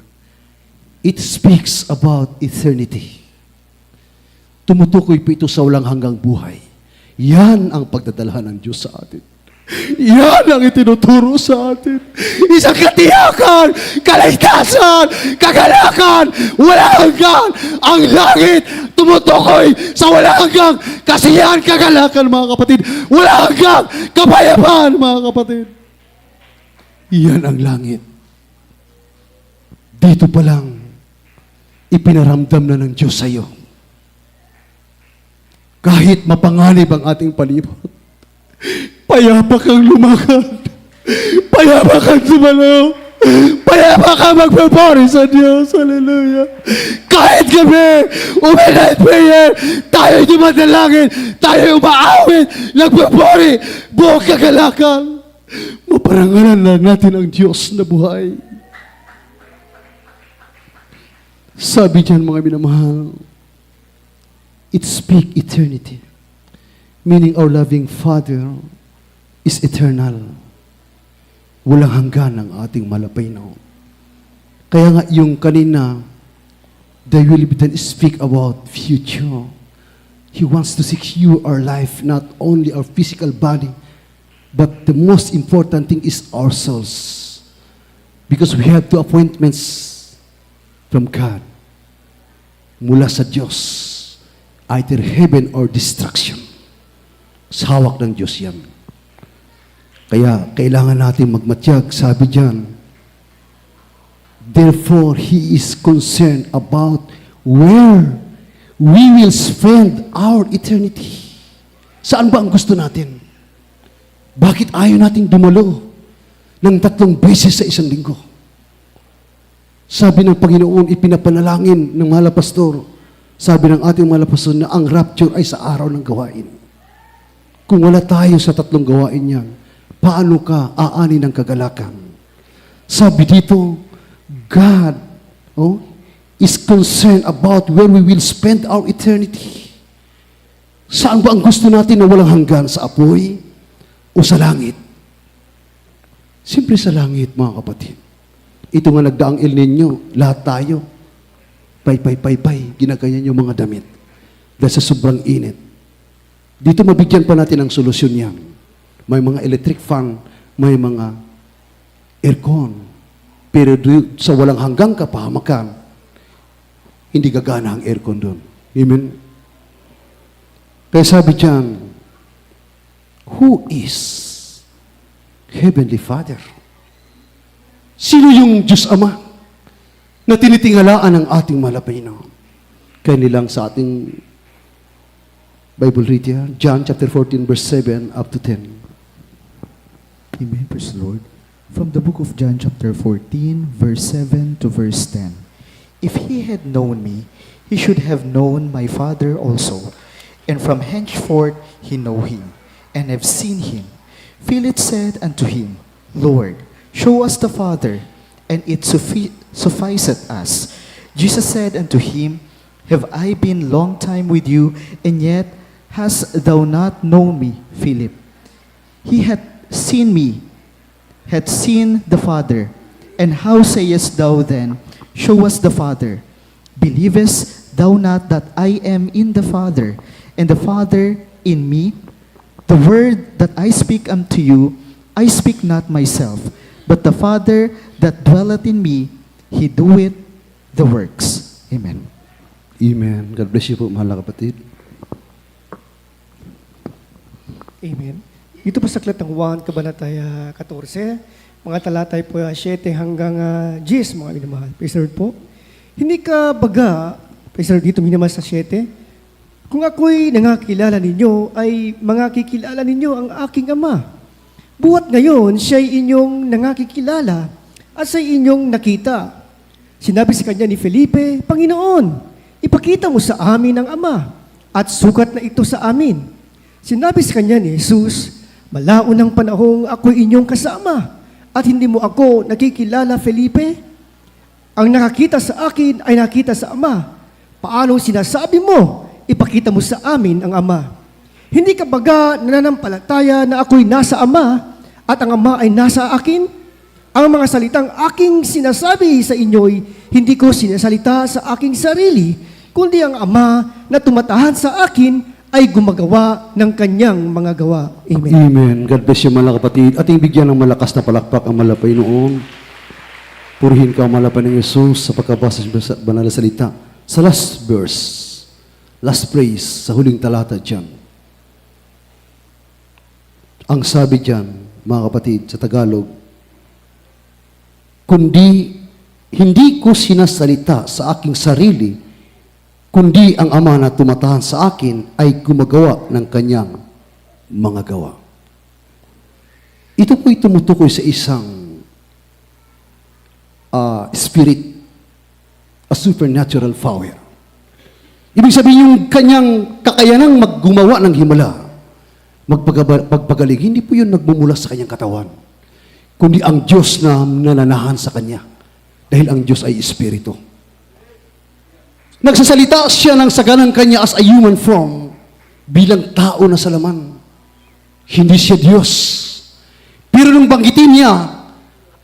S1: It speaks about eternity. Tumutukoy po ito sa walang hanggang buhay. Yan ang pagdadalhan ng Diyos sa atin. Yan ang itinuturo sa atin. Isang katiyakan, kaligtasan, kagalakan, walang hanggan. Ang langit tumutukoy sa walang hanggang kasiyahan, kagalakan, mga kapatid. Walang hanggang kapayapaan, mga kapatid. Yan ang langit. Dito pa lang, ipinaramdam na ng Diyos sa iyo. Kahit mapanganib ang ating palibot, payapa kang lumakad, payapa kang sumalaw, payapa kang magpapori sa Diyos. Hallelujah. Kahit gabi, uminite prayer, tayo dumadalangin, tayo umaawit, nagpapori, buong kagalakan. Maparangalan lang natin ang Diyos na buhay. Sabi diyan, mga minamahal, it speak eternity. Meaning our loving Father is eternal. Walang hanggan ang ating malapay na. Kaya nga yung kanina, the will be done speak about future. He wants to secure our life, not only our physical body, but the most important thing is our souls. Because we have two appointments from God. Mula sa Diyos, either heaven or destruction. Sa hawak ng Diyos yan. Kaya kailangan natin magmatyag, sabi diyan, therefore, He is concerned about where we will spend our eternity. Saan ba ang gusto natin? Bakit ayaw nating dumalo ng 3 beses sa isang linggo? Sabi ng Panginoon, ipinapanalangin ng mga pastor, sabi ng ating mga pastor na ang rapture ay sa araw ng gawain. Kung wala tayo sa 3 gawain yan, paano ka aani ng kagalakan? Sabi dito, God is concerned about where we will spend our eternity. Saan ba ang gusto natin na walang hanggan? Sa apoy o sa langit? Siyempre sa langit, mga kapatid. Ito nga nagdaang El Nino, lahat tayo, pay, ginaganyan yung mga damit. Dahil sa sobrang init. Dito mabigyan pa natin ng solusyon yan. May mga electric fan, may mga aircon. Pero sa walang hanggang kapahamakan, hindi gagana ang aircon doon. Amen? Kaya sabi diyan, who is Heavenly Father? Sino yung Diyos Ama na tinitingalaan ng ating malapayno? Kaya nilang sa ating Bible read here, John chapter 14 verse 7 up to 10.
S2: Amen. Praise the Lord. From the book of John chapter 14, verse 7 to verse 10. If he had known me, he should have known my Father also. And from henceforth he know him, and have seen him. Philip said unto him, Lord, show us the Father, and it sufficeth us. Jesus said unto him, Have I been long time with you, and yet hast thou not known me, Philip? He hath seen me, hath seen the Father. And how sayest thou then, Show us the Father? Believest thou not that I am in the Father, and the Father in me? The word that I speak unto you, I speak not myself, but the Father that dwelleth in me, he doeth the works. Amen.
S1: Amen. God bless you po, mahal na kapatid.
S3: Amen. Dito po sa aklat ng 1, Kabanataya 14, mga talatay po 7 hanggang 10, mga minamahal. Praise the Lord po. Hindi ka baga, praise the Lord, dito minamahal sa 7, kung ako'y nangakilala ninyo, ay mangakikilala ninyo ang aking Ama. Buhat ngayon, siya'y inyong nangakikilala at siya'y inyong nakita. Sinabi sa kanya ni Felipe, Panginoon, ipakita mo sa amin ang Ama, at sukat na ito sa amin. Sinabi sa kanya ni Jesus, Malaon ng panahong ako'y inyong kasama, at hindi mo ako nakikilala, Felipe? Ang nakakita sa akin ay nakita sa Ama. Paano sinasabi mo, ipakita mo sa amin ang Ama? Hindi ka baga nananampalataya na ako'y nasa Ama, at ang Ama ay nasa akin? Ang mga salitang aking sinasabi sa inyo'y hindi ko sinasalita sa aking sarili, kundi ang Ama na tumatahan sa akin ay gumagawa ng kanyang mga gawa. Amen.
S1: Amen. God bless you, mga kapatid. Ating bigyan ng malakas na palakpak ang malapay noon. Purihin ka ang malapay ng Jesus sa pagkabasa sa banal na salita. Sa last verse, last praise, sa huling talata dyan. Ang sabi dyan, mga kapatid, sa Tagalog, kundi hindi ko sinasalita sa aking sarili, kundi ang Ama na tumatahan sa akin ay gumagawa ng kanyang mga gawa. Ito po'y tumutukoy sa isang spirit, a supernatural power. Ibig sabihin yung kanyang kakayanang maggumawa ng himala, magpagaling, hindi po yun nagmumula sa kanyang katawan, kundi ang Diyos na nananahan sa kanya. Dahil ang Diyos ay Espiritu. Nagsasalita siya ng saganang kanya as a human form, bilang tao na sa laman. Hindi siya Diyos. Pero nung banggitin niya,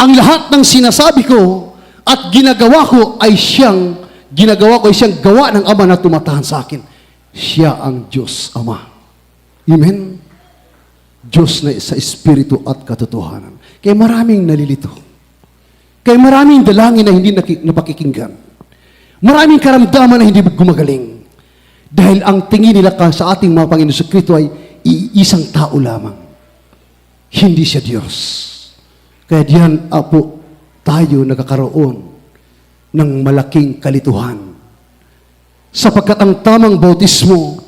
S1: ang lahat ng sinasabi ko at ginagawa ko ay siyang gawa ng Ama na tumatahan sa akin. Siya ang Diyos Ama. Amen? Diyos na sa Espiritu at katotohanan. Kaya maraming nalilito. Kaya maraming dalangin na hindi napakikinggan. Maraming karamdaman na hindi gumagaling. Dahil ang tingin nila sa ating mga Panginoon sa Kristo ay iisang tao lamang. Hindi siya Diyos. Kaya diyan po tayo nagkakaroon ng malaking kalituhan. Sapagkat ang tamang bautismo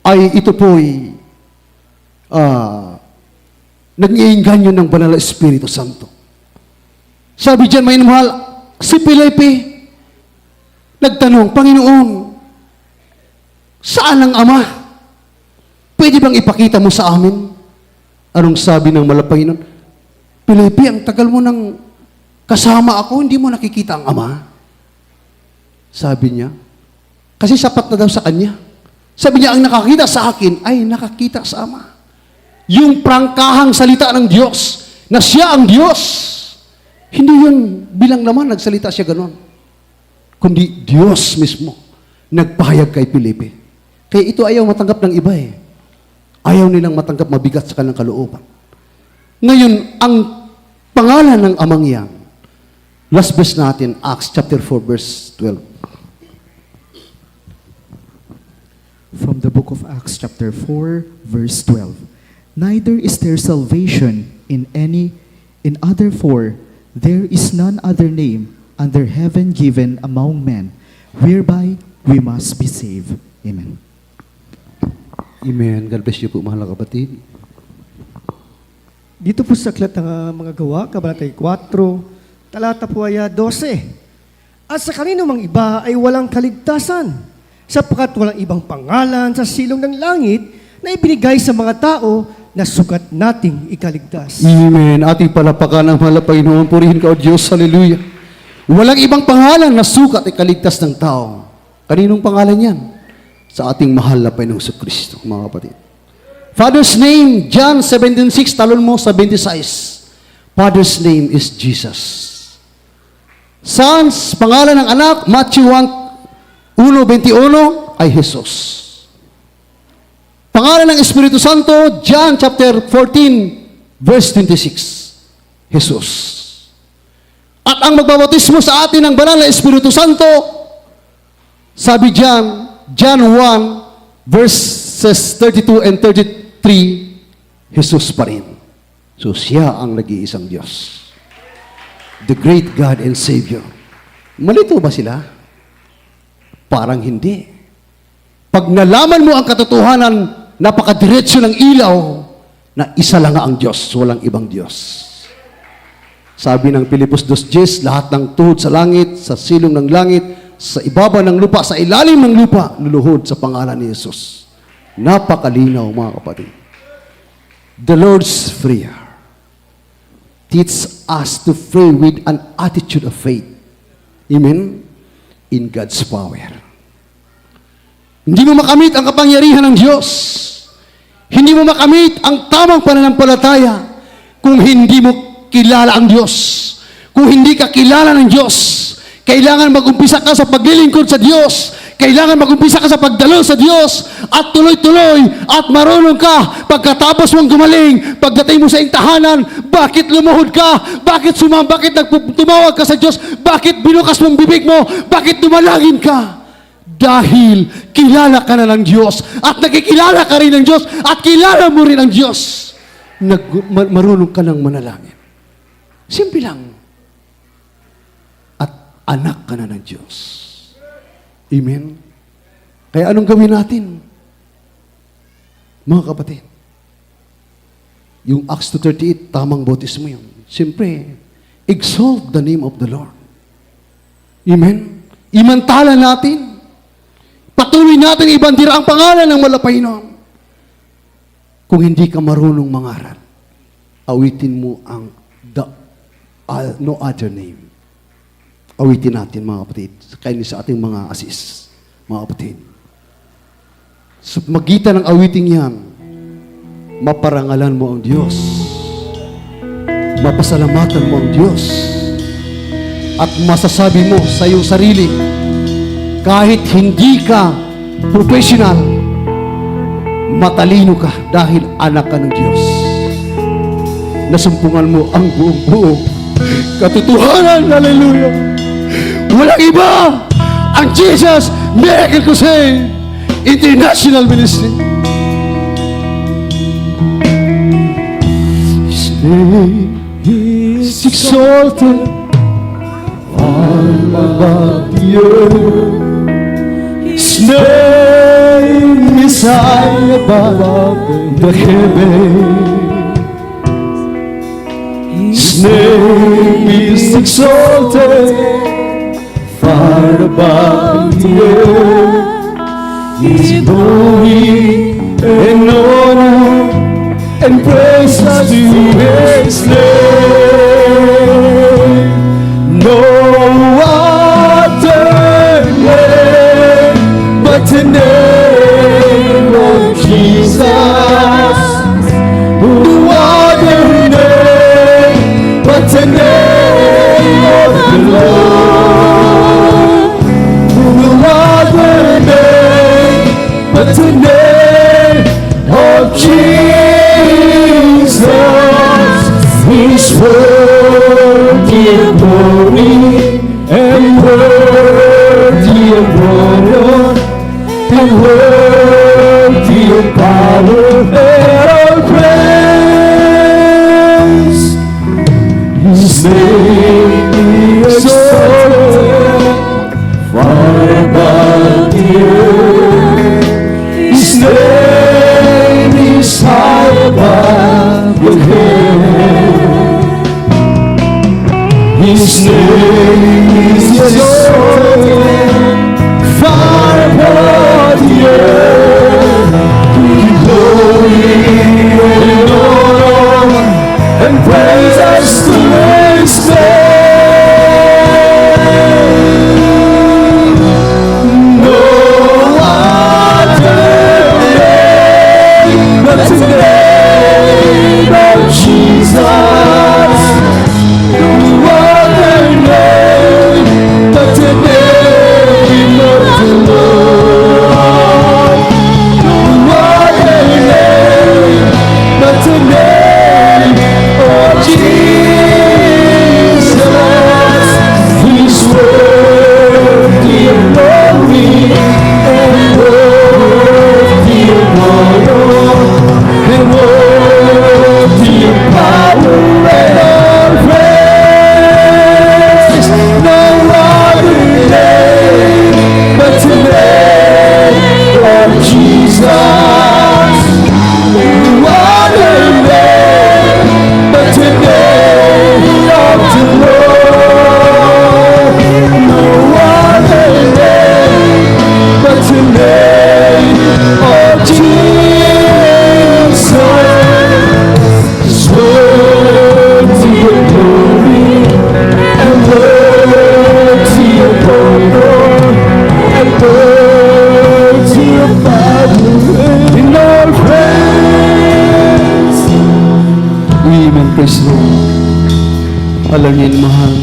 S1: ay ito po'y nag-iinganyo ng Banal na Espiritu Santo. Sabi diyan, may mahal, si Felipe nagtanong, Panginoon, saan ang Ama? Pwede bang ipakita mo sa amin? Anong sabi ng malapay nun? Felipe, ang tagal mo nang kasama ako, hindi mo nakikita ang Ama? Sabi niya, kasi sapat na daw sa kanya. Sabi niya, ang nakakita sa akin ay nakakita sa Ama. Yung prangkahang salita ng Diyos, na siya ang Diyos, hindi yun bilang naman nagsalita siya ganon. Kundi Diyos mismo nagpahayag kay Felipe. Kaya ito ayaw matanggap ng iba eh. Ayaw nilang matanggap, mabigat sa kanilang kalooban. Ngayon, ang pangalan ng Amang yan Last verse natin, Acts chapter 4, verse 12.
S2: From the book of Acts chapter 4, verse 12. Neither is there salvation in other, for there is none other name under heaven given among men, whereby we must be saved. Amen.
S1: Amen. God bless you po, mahal na kapatid.
S3: Dito po sa aklat ng mga gawa, kabanatay 4, talata po ay 12. At sa kanino mang iba ay walang kaligtasan, sapagkat walang ibang pangalan sa silong ng langit na ibinigay sa mga tao na sukat nating ikaligtas.
S1: Amen. Ating palapakan ang mahal na Panginoon. Purihin ka, O Diyos. Hallelujah. Walang ibang pangalan na sukat ay kaligtas ng tao. Kaninong pangalan yan? Sa ating mahal na Panginoong Kristo, mga kapatid. Father's name, John 17:6, talon mo sa 26. Father's name is Jesus. Son's pangalan ng anak, Matthew 1:21 ay Jesus. Pangalan ng Espiritu Santo, John chapter 14, verse 26. Jesus. At ang magbabautismo sa atin ng banal na Espiritu Santo, sabi John 1, verses 32 and 33, Jesus pa rin. So siya ang nag-iisang Diyos. The great God and Savior. Malito ba sila? Parang hindi. Pag nalaman mo ang katotohanan, napakadiretso ng ilaw na isa lang ang Diyos, walang ibang Diyos. Sabi ng Pilipos 2:10, lahat ng tuhod sa langit, sa silong ng langit, sa ibabaw ng lupa, sa ilalim ng lupa, luluhod sa pangalan ni Jesus. Napakalinaw, mga kapatid. The Lord's Prayer teach us to pray with an attitude of faith. Amen? In God's power. Hindi mo makamit ang kapangyarihan ng Diyos. Hindi mo makamit ang tamang pananampalataya kung hindi mo kilala ang Diyos. Kung hindi ka kilala ng Diyos, kailangan mag-umpisa ka sa paglilingkod sa Diyos. Kailangan mag-umpisa ka sa pagdalo sa Diyos at tuloy-tuloy at marunong ka pagkatapos mong gumaling, pagdating mo sa tahanan, bakit lumuhod ka? Bakit tumawag ka sa Diyos? Bakit binukas mong bibig mo? Bakit dumalangin ka? Dahil kilala ka na ng Diyos at nakikilala ka rin ng Diyos at kilala mo rin ang Diyos. Marunong ka ng manalangin. Simple lang. At anak ka na ng Diyos. Amen? Kaya anong gawin natin? Mga kapatid, yung Acts 2:38, tamang bautismo yun. Siyempre, exalt the name of the Lord. Amen? Imantala natin. Patuloy natin ibandira ang pangalan ng Malapainon. Kung hindi ka marunong mangaral, awitin mo ang no other name. Awitin natin, mga kapatid, kayo sa ating mga asis, mga kapatid. Sa magitan ng awiting yan, maparangalan mo ang Diyos. Mapasalamatan mo ang Diyos. At masasabi mo sa iyong sarili, kahit hindi ka professional, matalino ka dahil anak ka ng Diyos. Nasumpungan mo ang buong katotohanan. Hallelujah! Walang iba ang Jesus Miracle Crusade International Ministry. His name is exalted far above the earth. His name is high above the heavens. His name is exalted far above the earth. His glory and honor and praise to His name. No other name but the name of Jesus. No other name but the name of the Lord. No other name but the name of Jesus. He's worthy of glory worthy of power and of praise. His name is exalted far above the earth. His name is high above the heaven. His name is exalted far above the earth. Give glory and honor and praise us to His name. No other name but the name of Jesus. No other name but the name of the Lord. No other name but the name of Jesus. He's worthy of glory and worthy of honor and worthy of power and of praise. No other name but the name of Jesus. No other name but the name of the Lord. No other name but the name of Jesus. Is worthy of glory and worthy of honor and worthy of power in our praise. Amen. Praise the Lord. Alam niyo, mahal,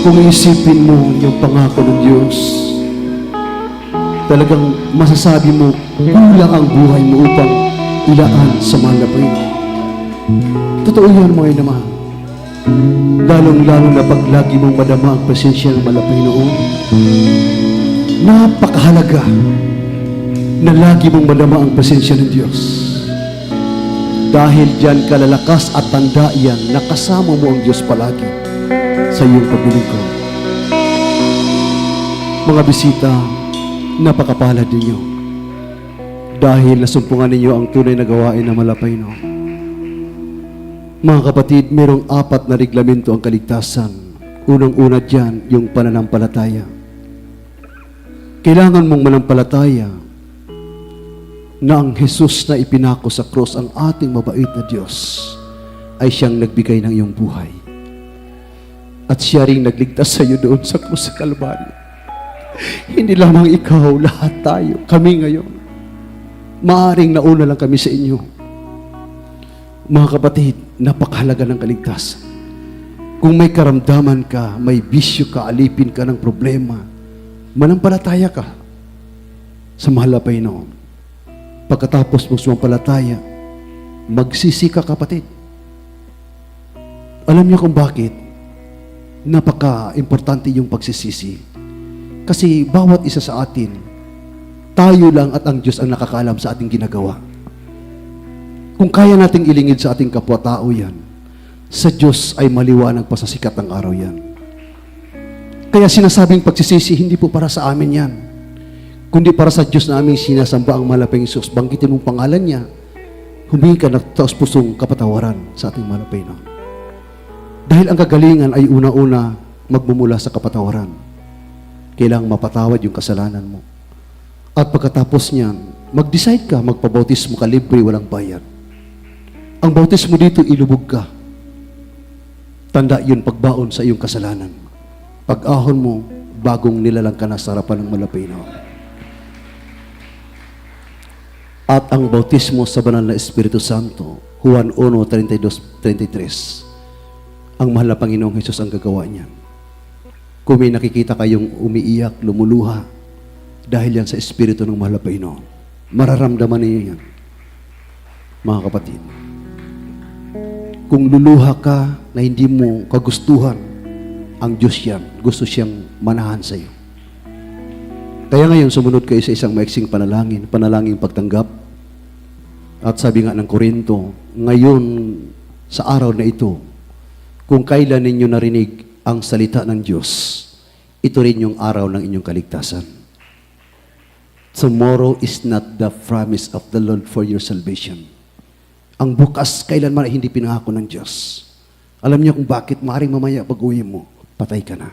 S1: kung isipin mo yung pangako ng Diyos, talagang masasabi mo, kulang ang buhay mo upang ilaan sa mahal na Panginoon. Totoo yan, mga inamahal. Lalong-lalo na pag lagi mong madama ang presensya ng mahal na Panginoon, napakahalaga na lagi mong madama ang presensya ng Diyos. Dahil dyan kalalakas at tanda yan na kasama mo ang Diyos palagi sa iyong paglilingkod. Mga bisita, napakapalad ninyo dahil nasumpungan ninyo ang tunay na gawain ng malapay, no? Mga kapatid, mayroong 4 na reglamento ang kaligtasan. Unang-una dyan, yung pananampalataya. Kailangan mong manampalataya na ang Jesus na ipinako sa cross, ang ating mabait na Diyos, ay siyang nagbigay ng iyong buhay. At siya ring nagligtas sa iyo doon sa krus sa Kalbaryo. Hindi lamang ikaw, lahat tayo, kami ngayon. Maaring nauna lang kami sa inyo. Mga kapatid, napakahalaga ng kaligtasan. Kung may karamdaman ka, may bisyo ka, alipin ka ng problema, manampalataya ka sa mahal na Panginoon. Pagkatapos mo sumampalataya, magsisi ka, kapatid. Alam niyo kung bakit? Napaka-importante yung pagsisisi. Kasi bawat isa sa atin, tayo lang at ang Diyos ang nakakaalam sa ating ginagawa. Kung kaya nating ilingid sa ating kapwa-tao yan, sa Diyos ay maliwanag pa sa sikat ng araw yan. Kaya sinasabing pagsisisi, hindi po para sa amin yan, kundi para sa Diyos na aming sinasamba ang malaping Isus. Banggitin mong pangalan niya, humingi ka ng taos-pusong kapatawaran sa ating malapay, no? Dahil ang kagalingan ay una-una magmumula sa kapatawaran. Kailangang mapatawad yung kasalanan mo. At pagkatapos niyan, mag-decide ka, magpabautismo ka, libre, walang bayad. Ang bautismo dito, ilubog ka. Tanda yun, pagbaon sa iyong kasalanan. Pag-ahon mo, bagong nilalang ka na sa harapan ng malapay, no? At ang bautismo sa banal na Espiritu Santo, Juan 1:32-33, ang mahal na Panginoong Hesus ang gagawa niyan. Kung may nakikita kayong umiiyak, lumuluha, dahil yan sa Espiritu ng mahal na Panginoon, mararamdaman niyo yan, mga kapatid. Kung luluha ka na hindi mo kagustuhan, ang Diyos yan, gusto siyang manahan sa iyo. Kaya ngayon, sumunod kayo sa isang maiksing panalangin, panalangin pagtanggap. At sabi nga ng Korinto, ngayon, sa araw na ito, kung kailan ninyo narinig ang salita ng Diyos, ito rin yung araw ng inyong kaligtasan. Tomorrow is not the promise of the Lord for your salvation. Ang bukas, kailanman ay hindi pinangako ng Diyos. Alam niyo kung bakit maaaring mamaya pag-uwi mo, patay ka na.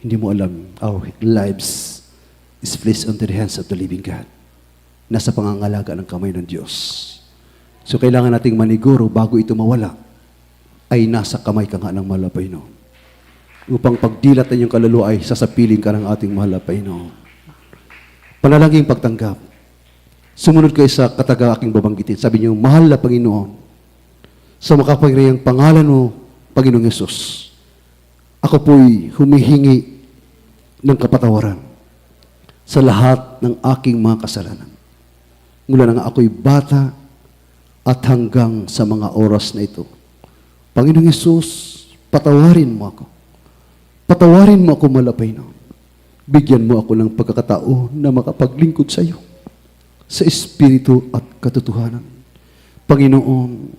S1: Hindi mo alam, our lives is placed on the hands of the living God. Nasa pangangalaga ng kamay ng Diyos. So kailangan nating maniguro bago ito mawala, ay nasa kamay ka nga ng mahal na Panginoon. Upang pagdilat ng iyong kaluluwa ay sasapiling ka ng ating mahal na Panginoon. Panalangin pagtanggap. Sumunod kayo sa kataga aking babanggitin. Sabi niyo, mahal na Panginoon, sa makapangyarihang pangalan mo, Panginoong Yesus, ako po'y humihingi ng kapatawaran sa lahat ng aking mga kasalanan. Mula na nga ako'y bata at hanggang sa mga oras na ito. Panginoong Yesus, patawarin mo ako. Patawarin mo ako, malapay na. Bigyan mo ako ng pagkakataon na makapaglingkod sa iyo, sa Espiritu at katotohanan. Panginoon,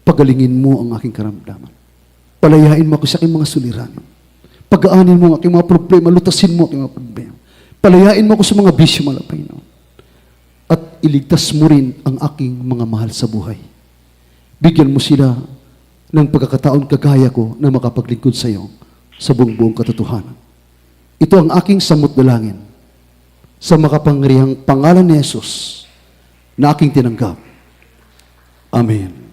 S1: pagalingin mo ang aking karamdaman. Palayain mo ako sa aking mga suliranin. Pagaanin mo ang aking mga problema, lutasin mo ang aking mga problema. Palayain mo ako sa mga bisyo, malapay na. At iligtas mo rin ang aking mga mahal sa buhay. Bigyan mo sila ng pagkakataon kagaya ko na makapaglingkod sa iyo sa buong katotohanan. Ito ang aking samot dalangin sa makapangyarihang pangalan ni Jesus na aking tinanggap. Amen.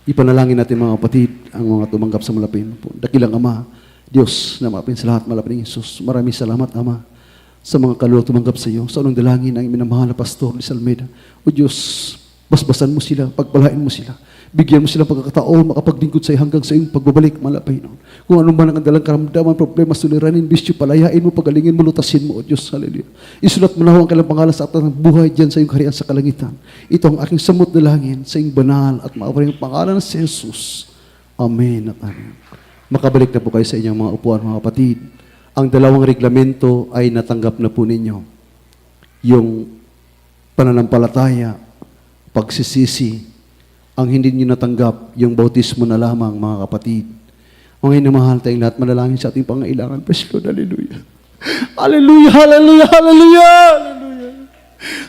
S1: Ipanalangin natin mga kapatid ang mga tumanggap sa malapin po. Dakilang Ama, Diyos na mapin sa lahat, malapin ni Jesus. Maraming salamat, Ama, sa mga kaluluwa tumanggap sa iyo. Sa unang dalangin ng minamahal na Pastor Luis Almeida. O Diyos, basbasan mo sila, pagpalain mo sila. Bigyan mo sila pagkakataon, makapaglingkod sa iyo hanggang sa iyong pagbabalik, malapay noon. Kung ano man ang dalang karamdaman, problema, suliranin, bisyo, palayain mo, pagalingan mo, lutasin mo, O Diyos, hallelujah. Isulat mo na ho ang kailang pangalan sa atas ng buhay dyan sa iyong kaharian sa kalangitan. Ito ang aking samot dalangin sa iyong banal at maawaring pangalan ng si Jesus. Amen at amen. Makabalik na po kayo sa inyong mga upuan, mga kapatid. Ang dalawang reglamento ay natanggap na po ninyo. Yung pananampalataya, pagsisisi. Ang hindi niyo natanggap, yung bautismo na lamang, mga kapatid. Ang inamahal tayong lahat, manalangin sa ating pangailangan. Praise God, hallelujah. Hallelujah, hallelujah, hallelujah, hallelujah.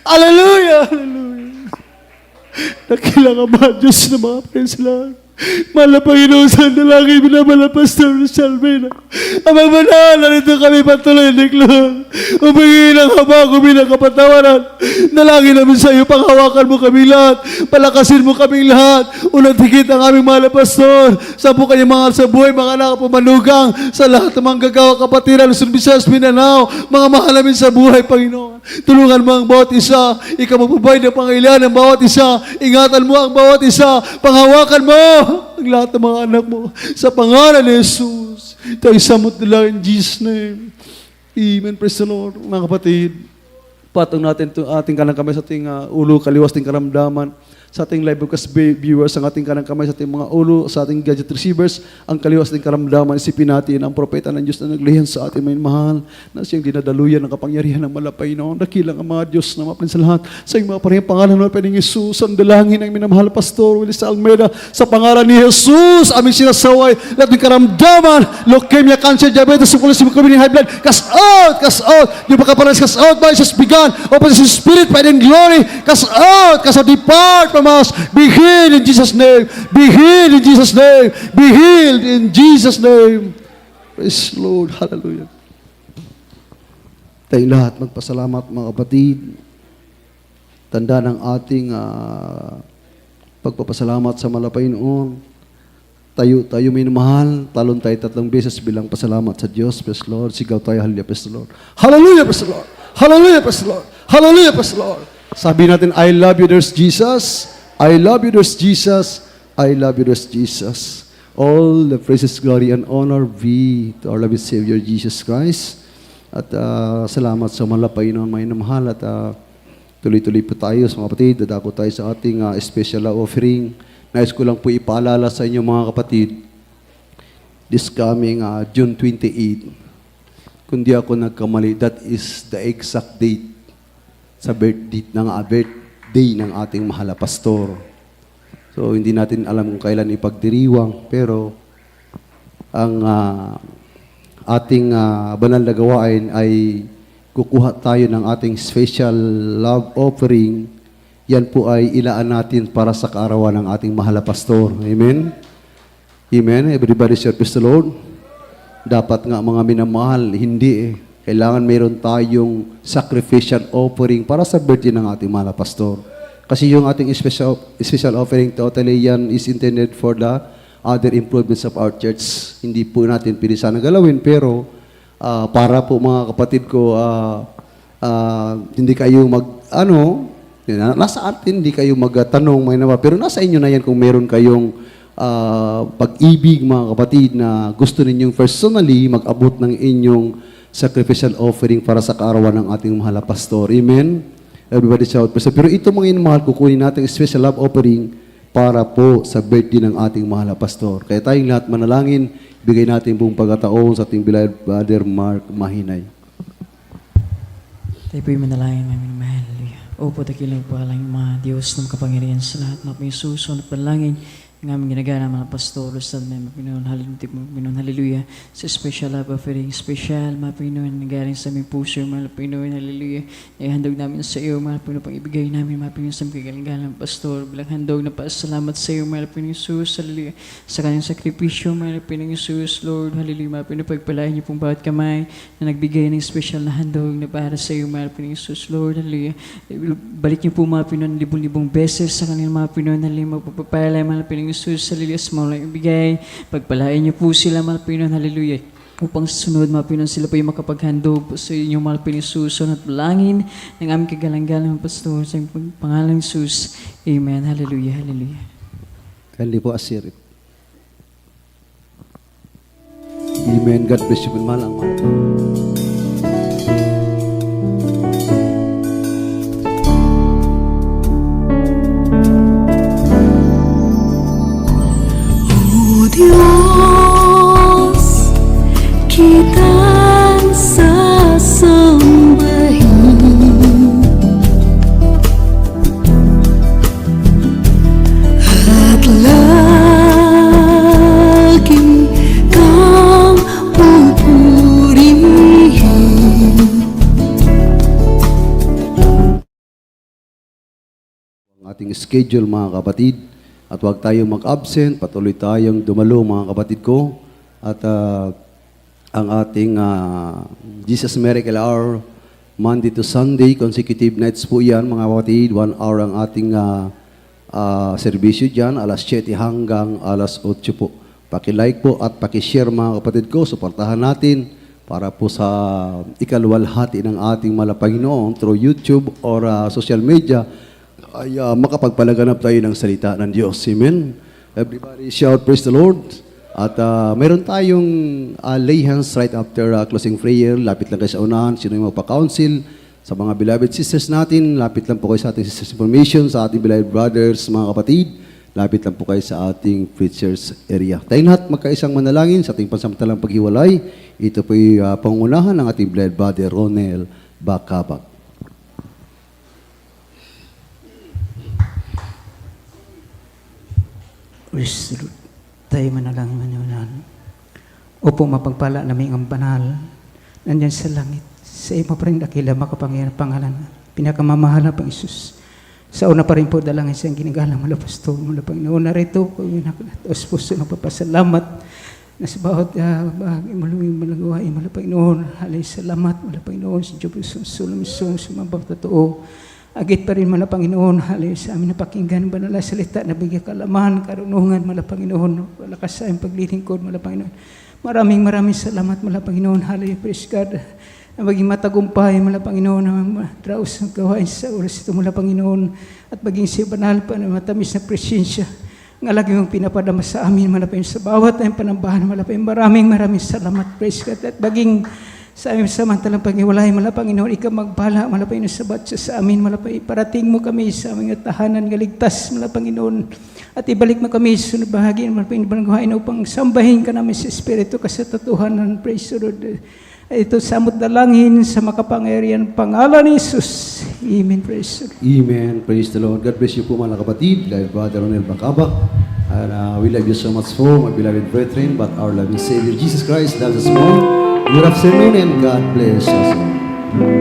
S1: Hallelujah, hallelujah. Nakilang Ama, Diyos na mga praise lahat. Mahal na Panginoon, sa dalangin minamahal na Pastor Salvena. Amang manahal, narito kami patuloy, Niklon. Humingi ng haba, humingi ng kapatawaran. Dalangin namin sa iyo, panghawakan mo kami lahat. Palakasin mo kami lahat. Unang higit ang aming mahal na Pastor. Sa po kanyang mga sa buhay, mga anak pumanugang. Sa lahat ng mga gagawa kapatiran, Luzon, Visayas, Mindanao. Mga mahal namin sa buhay, Panginoon. Tulungan mo ang bawat isa. Ikaw magpapay ng pangailangan ng bawat isa. Ingatan mo ang bawat isa. Panghawakan mo ang lahat ng mga anak mo. Sa pangalan ni Jesus. Tayo samot nila in Jesus' name. Amen. Praise the Lord. Mga kapatid, patong natin ito ating kanang kamay sa ating ulo, kaliwas ating karamdaman. Sa ating live broadcast viewers, ang ating kanang kamay sa ating mga ulo, sa ating gadget receivers, ang kaliwas ating karamdaman, isipin natin ang propeta ng Diyos na naglihan sa ating may mahal, na siyang dinadaluyan ng kapangyarihan ng malapay noon. Dakilang ang mga Diyos na mapin sa lahat. Sa iyong mga parehang pangalan ng Panginoong Jesus, ang dalangin ng minamahal Pastor Luis Almeida, sa pangalan ni Jesus, aming sinasaway, lahat ng karamdaman, leukemia, cancer, diabetes, sukulisim, high blood, cast out, yung makapalas, cast out by Jesus began, open the Spirit, by in glory, cast out, depart from us, be healed in Jesus' name, be healed in Jesus' name, be healed in Jesus' name. Praise the Lord, hallelujah. Tayong lahat magpasalamat, mga kapatid. Tanda ng ating pagpapasalamat sa malapay noon. Tayo minamahal, talon tayo 3 beses bilang pasalamat sa Diyos. Praise the Lord. Sigaw tayo, hallelujah, praise the Lord. Hallelujah, praise the Lord. Hallelujah, praise the Lord. Hallelujah, praise the Lord. Sabi natin, I love you, there's Jesus. I love you, there's Jesus. I love you, there's Jesus. All the praises, glory, and honor be to our loving Savior, Jesus Christ. At salamat sa malapay noon, may namahal. At tuloy-tuloy po tayo sa mga kapatid. Dadako tayo sa ating special offering. Nais ko lang po ipaalala sa inyo, mga kapatid, this coming June 28, kundi ako nagkamali, that is the exact date sa birthday ng ating mahal na pastor. So, hindi natin alam kung kailan ipagdiriwang, pero ang ating banal na gawain ay kukuha tayo ng ating special love offering. Yan po ay ilaan natin para sa kaarawan ng ating mahal na pastor. Amen? Amen? Everybody share, praise the Lord. Dapat nga mga minamahal, hindi kailangan mayroon tayong sacrificial offering para sa birthday ng ating mahal na pastor. Kasi yung ating special offering, totally yan is intended for the other improvements of our church. Hindi po natin pili sana galawin, pero para po mga kapatid ko, hindi kayo nasa atin, hindi kayo magtanong, pero nasa inyo na yan kung meron kayong pag-ibig, mga kapatid, na gusto ninyong personally mag-abot ng inyong sacrificial offering para sa kaarawan ng ating mahal na pastor. Amen? Everybody shout, pero ito mga inamahal, kukunin natin special love offering para po sa birthday ng ating mahal na pastor. Kaya tayong lahat manalangin, bigay natin buong pagkataon sa ating beloved Brother Mark Mahinay.
S4: Tayo po'y manalangin namin, mahal. Opo, dakilang po alang mga Diyos ng kapangyarihan sa lahat ng may susunod at panalangin ng aming ginagana mga pastor, sa mga Pinoon, hallelujah, sa special love offering, special, mga Pinoon, nagaling sa aming puso, mga Pinoon, hallelujah, ihandog namin sa iyo, mga Pinoon, pang ibigay namin, mga Pinoon, sa mga kagalang pastor, bilang handog na pasalamat sa iyo, mga Pinoon, Jesus, hallelujah, sa kanyang sakripisyo, mga Pinoon, Jesus, Lord, hallelujah, mga Pinoon, pagpalain niyo pong bawat kamay na nagbigay ng special na handog na para sa iyo, mga Pinoon, Jesus, Lord, hallelujah, balik niyo po, mga Pinoon, libong-libong beses sa kanilang mga Pinoon, hallelujah, magpapapalay, mga Pinoon, Jesus, hallelujah, sa mga ibigay. Pagpalain niyo po sila, mga Pinoon, hallelujah. Upang sunod, mga Pinoon, sila po yung makapaghandog po sa inyong mga Pinoon, susunod at langin ng aming kagalang-galang pastor sa pangalang Jesus. Amen. Hallelujah, hallelujah.
S1: Kandi po asirit. Amen. God bless you. Mahal ang mahal.
S5: Diyos, kitang sasambahin at lagi kang pupurihin.
S1: Ang ating schedule, mga kapatid. At huwag tayong mag-absent, patuloy tayong dumalo, mga kapatid ko. At ang ating Jesus Miracle Hour, Monday to Sunday, consecutive nights po yan, mga kapatid. 1 hour ang ating serbisyo dyan, alas 7 hanggang alas 8 po. Paki-like po at paki-share, mga kapatid ko. Suportahan natin para po sa ikaluwalhati ng ating Panginoon through YouTube or social media, ay makapagpalaganap tayo ng salita ng Diyos. Amen? Everybody shout, praise the Lord. At meron tayong lay hands right after closing prayer. Lapit lang kayo sa unahan. Sino yung magpa-counsel? Sa mga beloved sisters natin, lapit lang po kayo sa ating sisters information, sa ating beloved brothers, mga kapatid. Lapit lang po kayo sa ating preachers area. Tayong lahat magkaisang manalangin sa ating pansamantalang paghiwalay. Ito po yung pangunahan ng ating beloved brother Ronel Bacabag.
S6: Praise the Lord. Tayo manalangin manunan. Opo, mapagpala namin ang banal. Nandyan sa langit. Sa iyo pa rin dakila makapangyarihan pangalan. Pinakamamahal na pang Isus. Sa una pa rin po dalangin sa ginagalang mula pastor, mula Panginoon. Narito ko yung nakataos puso ng papasalamat na sa bawat bahagi maluming malagawain mula Panginoon. Halay salamat mula Panginoon sa Diyos sulumisong sa mga totoo. Agit pa rin mala Panginoon, hali sa amin na pakinggan, banal na salita, nabigyan kalaman, karunungan, mala Panginoon, walakas sa aming paglilingkod, mala Panginoon. Maraming salamat, mala Panginoon, hali, praise God, na maging matagumpay, mala Panginoon, na matraos ng gawain sa oras ito, mala Panginoon, at maging si banal pa na matamis na presensya, ng lagi mong pinapadama sa amin, mala Panginoon, sa bawat tayong panambahan, mala Panginoon, maraming salamat, praise God, at maging sa aming samantalang paghiwalay, mala Panginoon, ikaw magbala, mala Panginoon, sabat sa amin, mala Panginoon, parating mo kami sa aming tahanan, galigtas, mala Panginoon, at ibalik mo kami sa sunod bahagi, mala Panginoon, upang sambahin ka namin sa Espiritu, kasatotohanan, praise the Lord, Ito samot dalangin sa makapangyarihan pangalan ni Jesus. Amen. Praise the Lord.
S1: Amen. Praise the Lord. God bless you po mga kapatid. Like Brother Ronel Bacaba. And we love you so much for my beloved brethren, but our loving Savior Jesus Christ loves us more. Good afternoon and God bless us all.